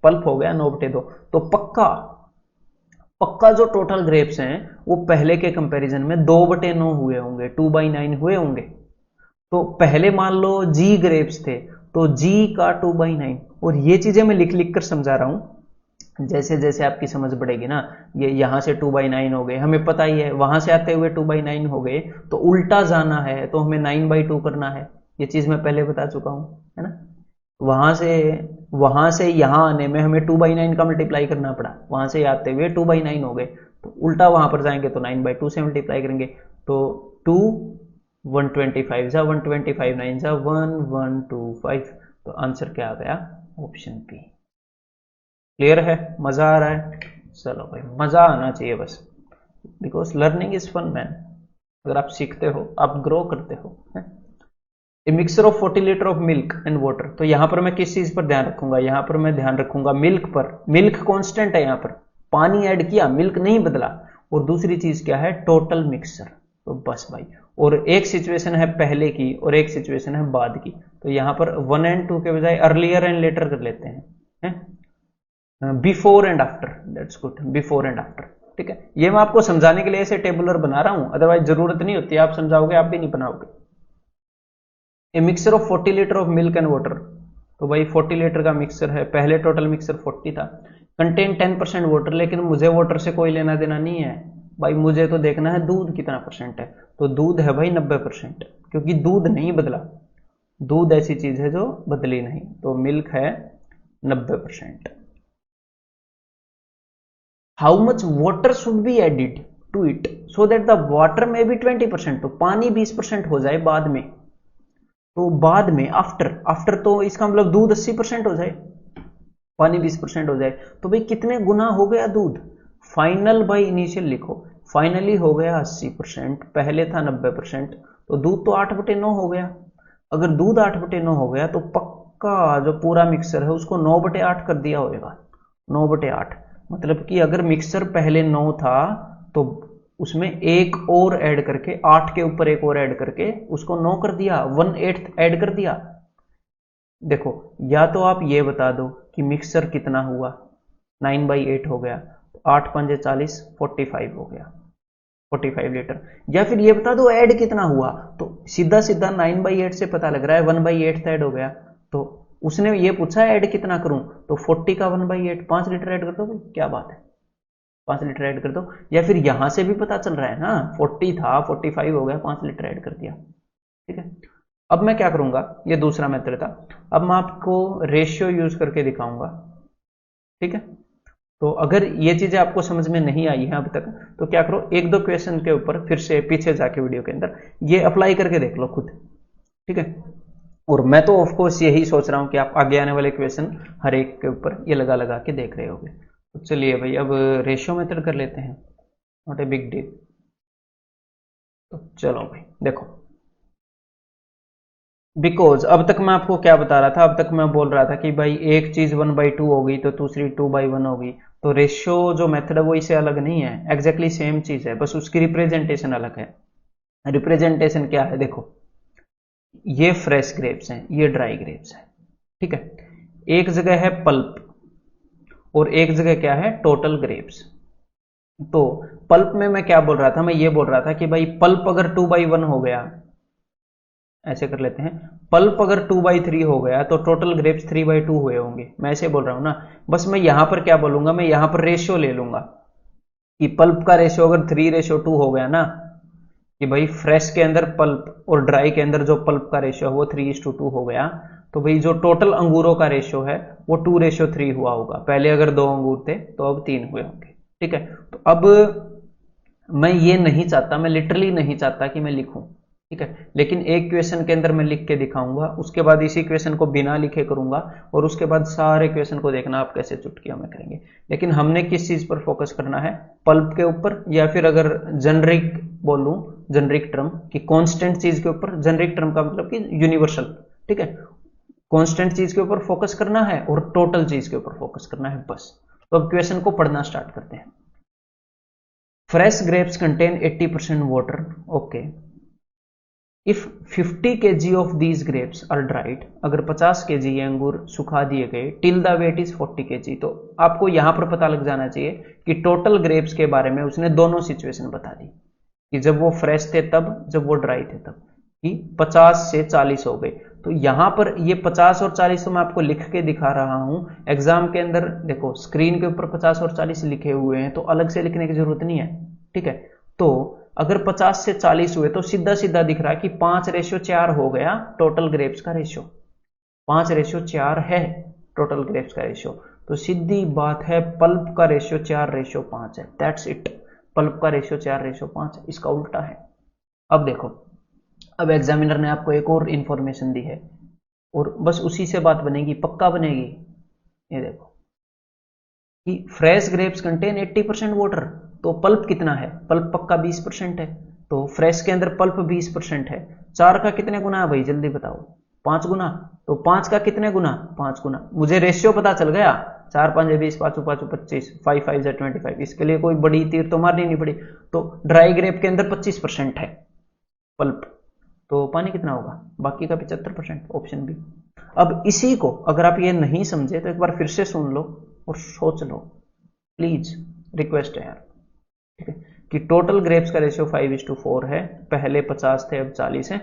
पल्प हो गया 9/2। तो पक्का जो टोटल ग्रेप्स हैं वो पहले के कंपैरिजन में 2/9 हुए होंगे, 2/9 हुए होंगे। तो पहले मान लो जी ग्रेप्स थे, तो जी का 2/9, और ये चीजें मैं लिख लिख कर समझा रहा हूं जैसे जैसे आपकी समझ बढ़ेगी ना, ये यहां से 2/9 हो गए, हमें पता ही है, वहां से आते हुए 2/9 हो गए, तो उल्टा जाना है तो हमें 9/2 करना है। ये चीज मैं पहले बता चुका हूं, है ना। वहां से यहां आने में हमें 2/9 का मल्टीप्लाई करना पड़ा, वहां से आते हुए 2/9 हो गए, तो उल्टा वहां पर जाएंगे तो 9/2 से मल्टीप्लाई करेंगे, तो 2 125 जा 125 9 जा 1125, तो आंसर क्या आ गया, ऑप्शन बी। क्लियर है, मजा आ रहा है। चलो भाई, मजा आना चाहिए बस, because learning is fun man. अगर आप सीखते हो, आप ग्रो करते हो। A mixture of 40 litre of milk and water, तो यहां पर मैं किस चीज पर ध्यान रखूंगा, यहां पर मैं ध्यान रखूंगा मिल्क पर। मिल्क कांस्टेंट है, यहां पर पानी ऐड किया, मिल्क नहीं बदला। और दूसरी चीज क्या है, टोटल मिक्सर। तो बस भाई, और एक सिचुएशन है पहले की और एक सिचुएशन है बाद की, तो यहां पर 1 एंड 2 के बजाय अर्लियर एंड लेटर कर लेते हैं, before and after, that's good, before and after. ठीक है, ये मैं आपको समझाने के लिए ऐसे टेबुलर बना रहा हूं, अदरवाइज जरूरत नहीं होती, आप समझाओगे आप भी नहीं बनाओगे। A mixture of 40 litre of milk and water, तो भाई 40 लीटर का मिक्सर है, पहले टोटल मिक्सर 40 था, कंटेन 10% वाटर, लेकिन मुझे वाटर से कोई लेना देना नहीं है भाई, मुझे तो देखना है दूध कितना परसेंट है, तो दूध है भाई 90%, क्योंकि दूध नहीं बदला, दूध ऐसी चीज है जो बदली नहीं, तो मिल्क है 90%। How much water should be added to it so that the water में भी 20%, तो पानी 20% हो जाए बाद में, तो बाद में आफ्टर, आफ्टर तो इसका मतलब दूध 80% हो जाए, पानी 20% हो जाए, तो भाई कितने गुना हो गया दूध, फाइनल बाई इनिशियल लिखो, फाइनली हो गया 80%, पहले था 90%, तो दूध तो 8/9 हो गया। अगर दूध 8/9 हो गया तो पक्का जो पूरा मिक्सर है उसको 9/8 कर दिया होगा, 9/8, मतलब कि अगर मिक्सर पहले 9 था तो उसमें एक और ऐड करके, 8 के ऊपर एक और ऐड करके उसको 9 कर दिया, 1/8 ऐड कर दिया। देखो, या तो आप ये बता दो कि मिक्सर कितना हुआ, 9/8 हो गया, 8 पंजे 40, 45 हो गया, 45 लीटर, या फिर ये बता दो ऐड कितना हुआ, तो सीधा सीधा 9/8 से पता लग रहा है 1/8 ऐड हो गया, तो उसने ये पूछा ऐड कितना करूं, तो 40 का 1/8, 5 लीटर ऐड कर दो भाई, क्या बात है, 5 लीटर ऐड कर दो, या फिर यहां से भी पता चल रहा है ना, 40 था 45 हो गया, 5 लीटर ऐड कर दिया। ठीक है, अब मैं क्या करूंगा, ये दूसरा मेथड था, अब मैं आपको रेशियो यूज करके दिखाऊंगा। ठीक है, तो अगर ये चीजें आपको समझ में नहीं आई है अब तक, तो क्या करो, एक दो क्वेश्चन के ऊपर फिर से पीछे जाके वीडियो के अंदर ये अप्लाई करके देख लो खुद। ठीक है, और मैं तो ऑफकोर्स यही सोच रहा हूं कि आप आगे आने वाले क्वेश्चन हर एक के ऊपर ये लगा लगा के देख रहे होगे। तो चलिए भाई, अब रेशियो मेथड कर लेते हैं, नॉट ए बिग डील। तो चलो भाई देखो, बिकॉज अब तक मैं आपको क्या बता रहा था, अब तक मैं बोल रहा था कि भाई एक चीज 1/2 हो गई तो दूसरी 2/1 हो गई, तो रेशियो जो मेथड है वो इससे अलग नहीं है, एग्जैक्टली सेम चीज है, बस उसकी रिप्रेजेंटेशन अलग है। रिप्रेजेंटेशन क्या है, देखो ये फ्रेश ग्रेप्स हैं, ये ड्राई ग्रेप्स हैं। ठीक है, एक जगह है पल्प और एक जगह क्या है, टोटल ग्रेप्स। तो पल्प में मैं क्या बोल रहा था, मैं ये बोल रहा था कि भाई पल्प अगर 2/1 हो गया, ऐसे कर लेते हैं, पल्प अगर 2/3 हो गया तो टोटल ग्रेप्स 3/2 हुए होंगे, मैं ऐसे बोल रहा हूं ना। बस मैं यहां पर क्या बोलूंगा, मैं यहां पर रेशियो ले लूंगा कि पल्प का रेशियो अगर 3:2 हो गया ना, कि भाई फ्रेश के अंदर पल्प और ड्राई के अंदर जो पल्प का रेशियो है वो 3:2 हो गया, तो भाई जो टोटल अंगूरों का रेशियो है वो 2:3 हुआ होगा, पहले अगर 2 अंगूर थे तो अब 3 हुए होंगे। ठीक है, तो अब मैं ये नहीं चाहता, मैं लिटरली नहीं चाहता कि मैं लिखूं, ठीक है, लेकिन एक क्वेश्चन के अंदर मैं लिख के दिखाऊंगा, उसके बाद इसी क्वेश्चन को बिना लिखे करूंगा, और उसके बाद सारे क्वेश्चन को देखना आप कैसे चुटकियों में करेंगे। लेकिन हमने किस चीज पर फोकस करना है, पल्प के ऊपर, या फिर अगर जेनरिक बोलूं, जेनरिक टर्म कि कांस्टेंट चीज के ऊपर, जेनरिक टर्म का मतलब कि यूनिवर्सल। ठीक है, कांस्टेंट चीज के ऊपर फोकस करना है और टोटल चीज के ऊपर फोकस करना है, बस। तो अब क्वेश्चन को पढ़ना स्टार्ट करते हैं। Fresh grapes contain 80% water, okay, if 50 kg of these grapes are dried, अगर 50 kg ये अंगूर सुखा दिए गए, till the weight is 40 kg, तो आपको यहां पर पता लग जाना चाहिए कि टोटल ग्रेप्स के बारे में उसने दोनों सिचुएशन बता दी, कि जब वो फ्रेश थे तब, जब वो ड्राई थे तब, कि 50 से 40 हो गए, तो यहां पर ये 50 और 40 तो मैं आपको लिख के दिखा रहा हूं। एग्जाम के अंदर देखो स्क्रीन के ऊपर 50 और 40 लिखे हुए हैं तो अलग से लिखने की जरूरत नहीं है, ठीक है। तो अगर 50 से 40 हुए तो सीधा सीधा दिख रहा है कि 5:4 हो गया टोटल ग्रेप्स का रेशियो, 5:4 है टोटल ग्रेप्स का रेशियो। तो सीधी बात है पल्प का रेशियो 4:5 है, दैट्स इट। पल्प का रेशियो 4:5 है, इसका उल्टा है। अब देखो, अब एग्जामिनर ने आपको एक और इंफॉर्मेशन दी है और बस उसी से बात बनेगी, पक्का बनेगी। ये देखो कि फ्रेश ग्रेप्स कंटेन 80% वाटर, तो पल्प कितना है, पल्प पक्का 20% है, तो फ्रेश के अंदर पल्प 20% है। 4 का कितने गुना है भाई, जल्दी बताओ, 5 गुना। तो 5 का कितने गुना, 5 गुना। मुझे रेशियो पता चल गया, 4 5 20, 5 5 25, 5 5 25। इसके लिए कोई बड़ी तीर तो मारनी नहीं पड़ी। तो ड्राई ग्रेप के अंदर 25% है पल्प, तो पानी कितना होगा, बाकी का 75%, ऑप्शन बी। अब इसी को अगर आप ये नहीं समझे तो एक बार फिर से सुन लो और सोच लो, प्लीज, रिक्वेस्ट है यार, ठीक है। कि टोटल ग्रेप्स का रेशियो 5:4 है, पहले 50 थे अब 40 है,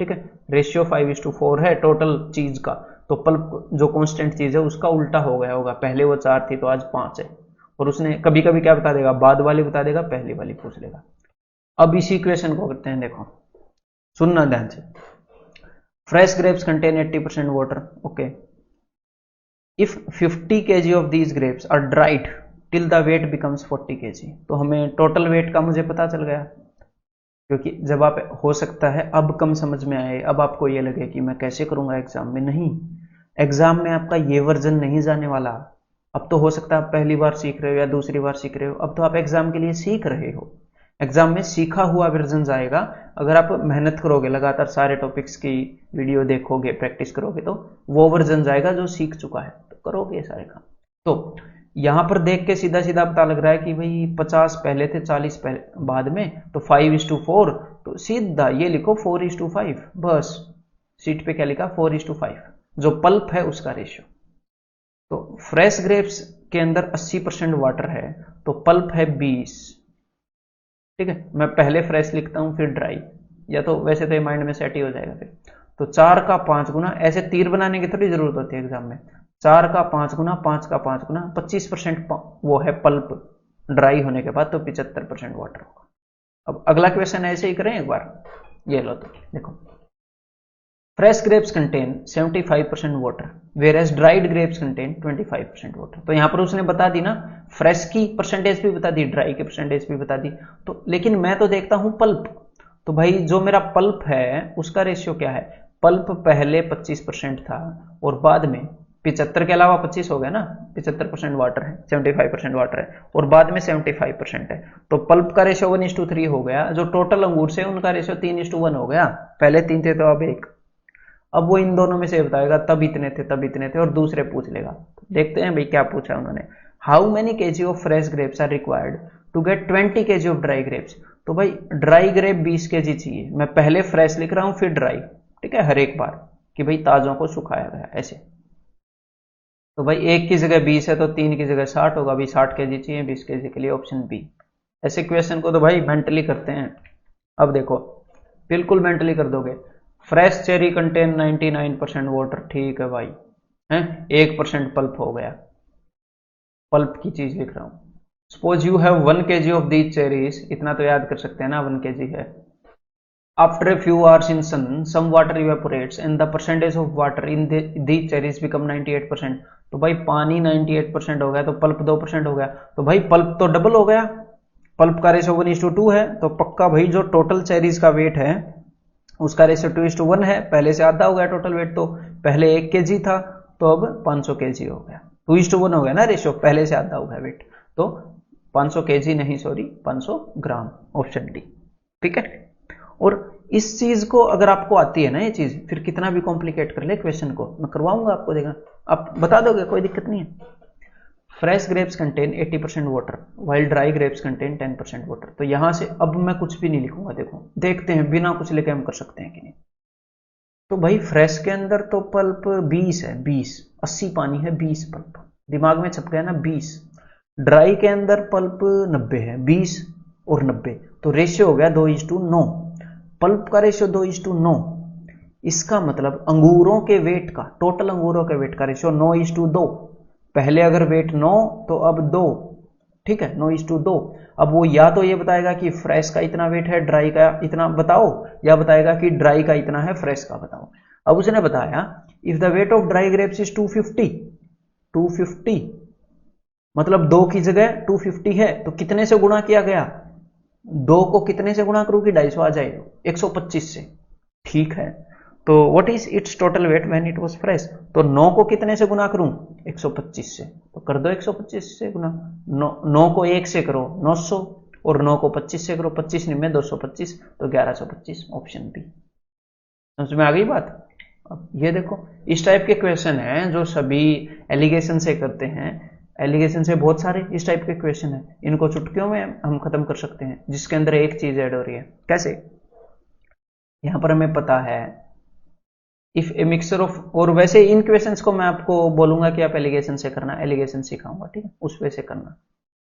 ठीक है। रेशियो 5:4 है टोटल चीज का, तो पल्प जो कांस्टेंट चीज है उसका उल्टा हो गया होगा, पहले वो 4 थी तो आज 5 है। और उसने कभी कभी क्या बता देगा, बाद वाली बता देगा, पहली वाली पूछ लेगा। अब इसी इक्वेशन को करते हैं, देखो सुनना ध्यान से। Fresh grapes contain 80% water, okay. If 50 kg of these grapes are dried till the weight becomes 40 kg, तो हमें टोटल वेट का मुझे पता चल गया। क्योंकि जब आप, हो सकता है अब कम समझ में आए, अब आपको ये लगे कि मैं कैसे करूंगा एग्जाम में, नहीं, एग्जाम में आपका ये वर्जन नहीं जाने वाला। अब तो हो सकता है आप पहली बार सीख रहे हो या दूसरी बार सीख रहे हो, अब तो आप एग्जाम के लिए सीख रहे हो। एग्जाम में सीखा हुआ वर्जन आएगा। अगर आप मेहनत करोगे, लगातार सारे टॉपिक्स की वीडियो देखोगे, प्रैक्टिस करोगे, तो वो वर्जन आएगा जो सीख चुका है, तो करोगे सारे काम। तो यहां पर देख के सीधा सीधा पता लग रहा है कि भाई 50 पहले थे, 40 पहले बाद में, तो 5:4, तो सीधा ये लिखो 4:5, बस। सीट पे क्या लिखा, 4:5, जो पल्प है उसका रेशियो। तो फ्रेश ग्रेप्स के अंदर 80% वाटर है, तो पल्प है 20, ठीक है। मैं पहले फ्रेश लिखता हूं फिर ड्राई, या तो वैसे तो माइंड में सेट ही हो जाएगा फिर। तो 4 का 5 गुना, ऐसे तीर बनाने की थोड़ी जरूरत होती है एग्जाम में। 4 का 5 गुना, 5 का 5 गुना, 25% वो है पल्प ड्राई होने के बाद, तो 75% वाटर होगा। अब अगला क्वेश्चन ऐसे ही करें एक बार, ये लो, तो देखो fresh grapes contain 75% water whereas dried grapes contain 25% water. तो यहां पर उसने बता दी ना, फ्रेश की परसेंटेज भी बता दी, ड्राई की परसेंटेज भी बता दी। तो लेकिन मैं तो देखता हूं पल्प, तो भाई जो मेरा पल्प है उसका रेशियो क्या है, पल्प पहले 25% था और बाद में 75 के अलावा 25 हो गया ना, 75% वाटर है, 75% वाटर है, और बाद में 75% है। तो पल्प का रेशियो 1:3 हो गया। जो टोटल अंगूर से उनका रेशियो 3:1 हो गया, पहले 3 थे तो अब 1। अब वो इन दोनों में से बताएगा तब इतने थे, तब इतने थे, और दूसरे पूछ लेगा। देखते हैं भाई क्या पूछा उन्होंने। How many kg of fresh grapes are required to get 20 kg of dry grapes. तो भाई ड्राई ग्रेप 20 केजी चाहिए, मैं पहले फ्रेश लिख रहा हूं फिर ड्राई, ठीक है, हर एक बार कि भाई ताजों को सुखाया गया ऐसे। तो भाई 1 की जगह 20 है तो 3 की जगह 60 होगा, भाई 60 केजी चाहिए 20 केजी के लिए, ऑप्शन बी। ऐसे क्वेश्चन को तो भाई मेंटली करते हैं। अब देखो बिल्कुल मेंटली कर दोगे। फ्रेश चेरी कंटेन 99% वाटर, ठीक है भाई, है 1% पल्प हो गया, पल्प की चीज लिख रहा हूं। Suppose you have 1 kg of these cherries, इतना तो याद कर सकते हैं ना, 1 kg है। After a few hours in sun some water evaporates and the percentage of water in these cherries become 98%। तो भाई पानी 98% हो गया, तो पल्प 2% हो गया, तो भाई पल्प तो डबल हो गया। पल्प का रेशियो 1:2 है, तो पक्का भाई जो टोटल चेरीज का वेट है उसका रेशियो 2:1 है, पहले से आधा हो गया टोटल वेट। तो पहले 1 kg था तो अब 500 kg हो गया, 2:1 हो गया ना रेशियो, पहले से आधा हो गया वेट। तो 500 kg नहीं, सॉरी 500 ग्राम, ऑप्शन डी, ठीक है। और इस चीज को अगर आपको आती है ना ये चीज, फिर कितना भी कॉम्प्लिकेट कर ले क्वेश्चन को, मैं करवाऊंगा आपको, देखना आप बता दोगे, कोई दिक्कत नहीं है। Fresh grapes contain 80% water while dry grapes contain 10% water. तो यहां से अब मैं कुछ भी नहीं लिखूंगा, देखो देखते हैं बिना कुछ लिखे हम कर सकते हैं कि नहीं। तो भाई फ्रेश के अंदर तो पल्प 20 है, 20 80 पानी है, 20 पल्प, दिमाग में छप गया ना 20। ड्राई के अंदर पल्प 90 है, 20 और 90, तो रेशियो हो गया 2:9। पल्प का रेशियो 2:9, इसका मतलब अंगूरों के वेट का, टोटल अंगूरों के वेट का रेशियो 9:2। पहले अगर वेट 9 तो अब 2, ठीक है, 9:2। अब वो या तो ये बताएगा कि फ्रेश का इतना वेट है, ड्राई का इतना बताओ, या बताएगा कि ड्राई का इतना है, फ्रेश का बताओ। अब उसने बताया if the weight of dry grapes is 250 मतलब 2 की जगह 250 है तो कितने से गुणा किया गया, 2 को कितने से गुणा करूं कि 250 आ जाए, 125 से, ठीक है। तो what is it's total weight when it was fresh, तो 9 को कितने से गुना करूं, 125 से, तो कर दो 125 से गुना। 9 को 1 से करो 900 और 9 को 25 से करो, 25 में 225, तो 1125, ऑप्शन बी। समझ में आ गई बात। अब ये देखो इस टाइप के क्वेश्चन हैं जो सभी एलिगेशन से करते हैं, एलिगेशन से बहुत सारे इस टाइप के क्वेश्चन हैं, इनको चुटकियों में हम खत्म कर सकते हैं, जिसके अंदर एक चीज ऐड हो रही है। कैसे, यहां पर हमें पता है इफ ए मिक्सचर ऑफ, और वैसे इन क्वेश्चंस को मैं आपको बोलूंगा कि आप एलिगेशन से करना, एलिगेशन सिखाऊंगा, ठीक है, उस पे से करना,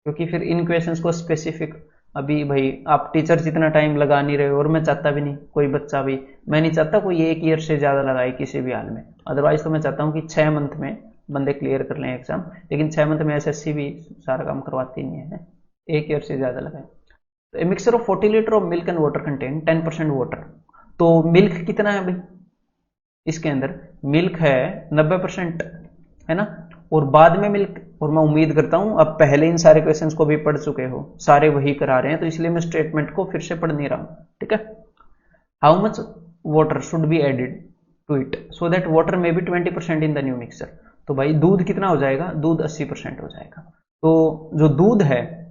क्योंकि फिर इन क्वेश्चंस को स्पेसिफिक, अभी भाई आप टीचर जितना टाइम लगा नहीं रहे, और मैं चाहता भी नहीं कोई बच्चा भी, मैं नहीं चाहता कोई 1 ईयर से ज्यादा लगाए किसी भी हाल में, अदरवाइज तो मैं चाहता हूँ कि 6 मंथ में बंदे क्लियर कर लें एग्जाम, लेकिन 6 मंथ में एसएससी भी सारा काम करवाती नहीं है, 1 ईयर से ज्यादा लगाए। तो ए mixture of 40 litre of milk and water contain 10% water, तो मिल्क कितना है भाई, इसके अंदर मिल्क है 90%, है ना, और बाद में मिल्क, और मैं उम्मीद करता हूं अब पहले इन सारे क्वेश्चंस को भी पढ़ चुके हो, सारे वही करा रहे हैं, तो इसलिए मैं स्टेटमेंट को फिर से पढ़ नहीं रहा हूं, ठीक है। How much water should be added to it so that water में be 20% in the new mixture, तो भाई दूध कितना हो जाएगा, दूध 80% हो जाएगा। तो जो दूध है,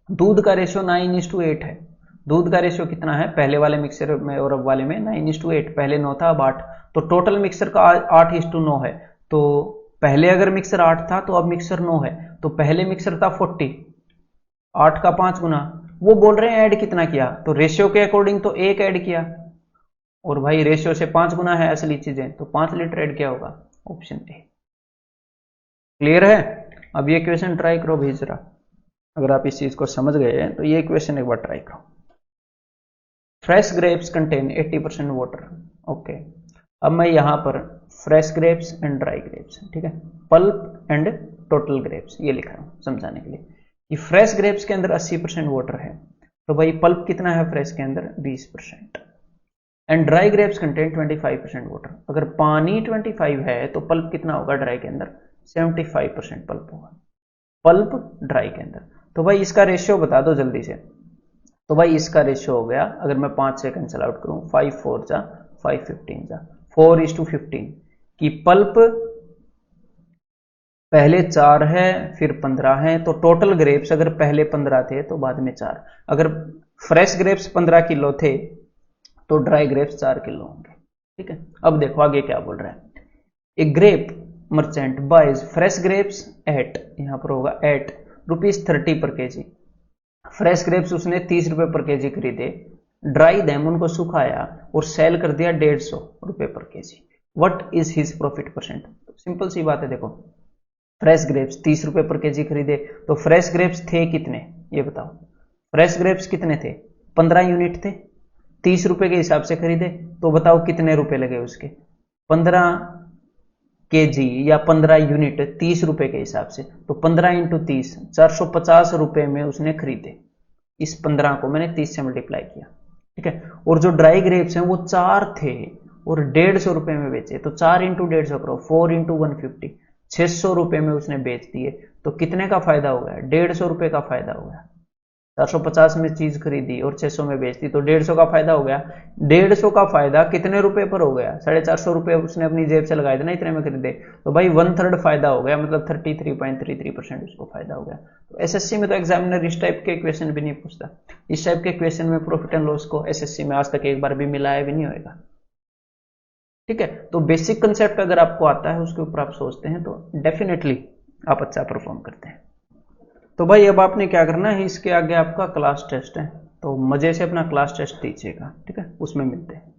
दूध का रेशियो 9:8 है, दूध का रेशियो कितना है पहले वाले मिक्सचर में और अब वाले में, 9:8, पहले 9 था अब 8, तो टोटल मिक्सचर का 8:9 है, तो पहले अगर मिक्सर 8 था तो अब मिक्सर 9 है, तो पहले मिक्सर था 40, 8 का 5 गुना, वो बोल रहे हैं ऐड कितना किया, तो रेशियो के अकॉर्डिंग तो 1 ऐड किया, और भाई रेशियो से 5 गुना है असली चीजें, तो 5 लीटर ऐड किया होगा, ऑप्शन ए। क्लियर है। अब ये क्वेश्चन ट्राई करो भी जरा, अगर आप इस चीज को समझ गए हैं तो ये क्वेश्चन एक बार ट्राई करो। Fresh grapes contain 80% water, okay. अब मैं यहां पर fresh grapes and dry grapes, ठीक है, पल्प एंड टोटल ग्रेप्स ये लिखा हूं समझाने के लिए कि फ्रेश ग्रेप्स के अंदर 80% वाटर है, तो भाई पल्प कितना है फ्रेश के अंदर 20%, and dry grapes contain 25% water, अगर पानी 25 है तो पल्प कितना होगा ड्राई के अंदर 75% पल्प होगा, पल्प ड्राई के अंदर। तो भाई इसका रेशियो बता दो जल्दी से, तो भाई इसका रेशियो हो गया, अगर मैं 5 से कैंसिल आउट करूं, 5 4 जा 5 15 जा 4:15, कि पल्प पहले 4 है फिर 15 है, तो टोटल ग्रेप्स अगर पहले 15 थे तो बाद में 4, अगर फ्रेश ग्रेप्स 15 किलो थे तो ड्राई ग्रेप्स 4 किलो होंगे, ठीक है। अब देखो आगे क्या बोल रहा है, a grape merchant buys fresh grapes at, यहां पर होगा एट ₹30 पर केजी, फ्रेश ग्रेप्स उसने 30 रुपए पर केजी खरीदे, ड्राई देम उनको सुखाया और सेल कर दिया 150 रुपए पर kg, what is his profit percent. Simple सी बात है, देखो फ्रेश ग्रेप्स 30 रुपए पर केजी खरीदे, तो फ्रेश ग्रेप्स थे कितने ये बताओ, फ्रेश ग्रेप्स कितने थे 15 यूनिट थे, 30 रुपए के हिसाब से खरीदे, तो बताओ कितने रुपए लगे उसके, 15 केजी या 15 यूनिट 30 रुपए के हिसाब से, तो 15 इंटू 30 450 रुपए में उसने खरीदे, इस 15 को मैंने 30 से मल्टीप्लाई किया, ठीक है। और जो ड्राई ग्रेप्स हैं वो 4 थे और 150 रुपए में बेचे, तो 4 इंटू 150 करो, 4 इंटू 150, 600 रुपए में उसने बेच दिए, तो कितने का फायदा हो गया, 150 रुपए का फायदा हो गया, 450 में चीज खरीदी और 600 में बेच दी, तो 150 का फायदा हो गया, 150 का फायदा कितने रुपए पर हो गया, 450 रुपए उसने अपनी जेब से लगाए थे ना, इतने में खरीदे, तो भाई 1/3 फायदा हो गया, मतलब 33.33% उसको फायदा हो गया। तो एसएससी में तो एग्जामिनर इस टाइप के क्वेश्चन भी नहीं पूछता, इस टाइप के क्वेश्चन में प्रॉफिट एंड लॉस को एसएससी में आज तक एक बार भी मिलाया भी नहीं होगा, ठीक है। तो बेसिक कंसेप्ट अगर आपको आता है उसके ऊपर आप सोचते हैं तो डेफिनेटली आप अच्छा परफॉर्म करते हैं। तो भाई अब आपने क्या करना है, इसके आगे आपका क्लास टेस्ट है, तो मजे से अपना क्लास टेस्ट दीजिएगा, ठीक है, उसमें मिलते हैं।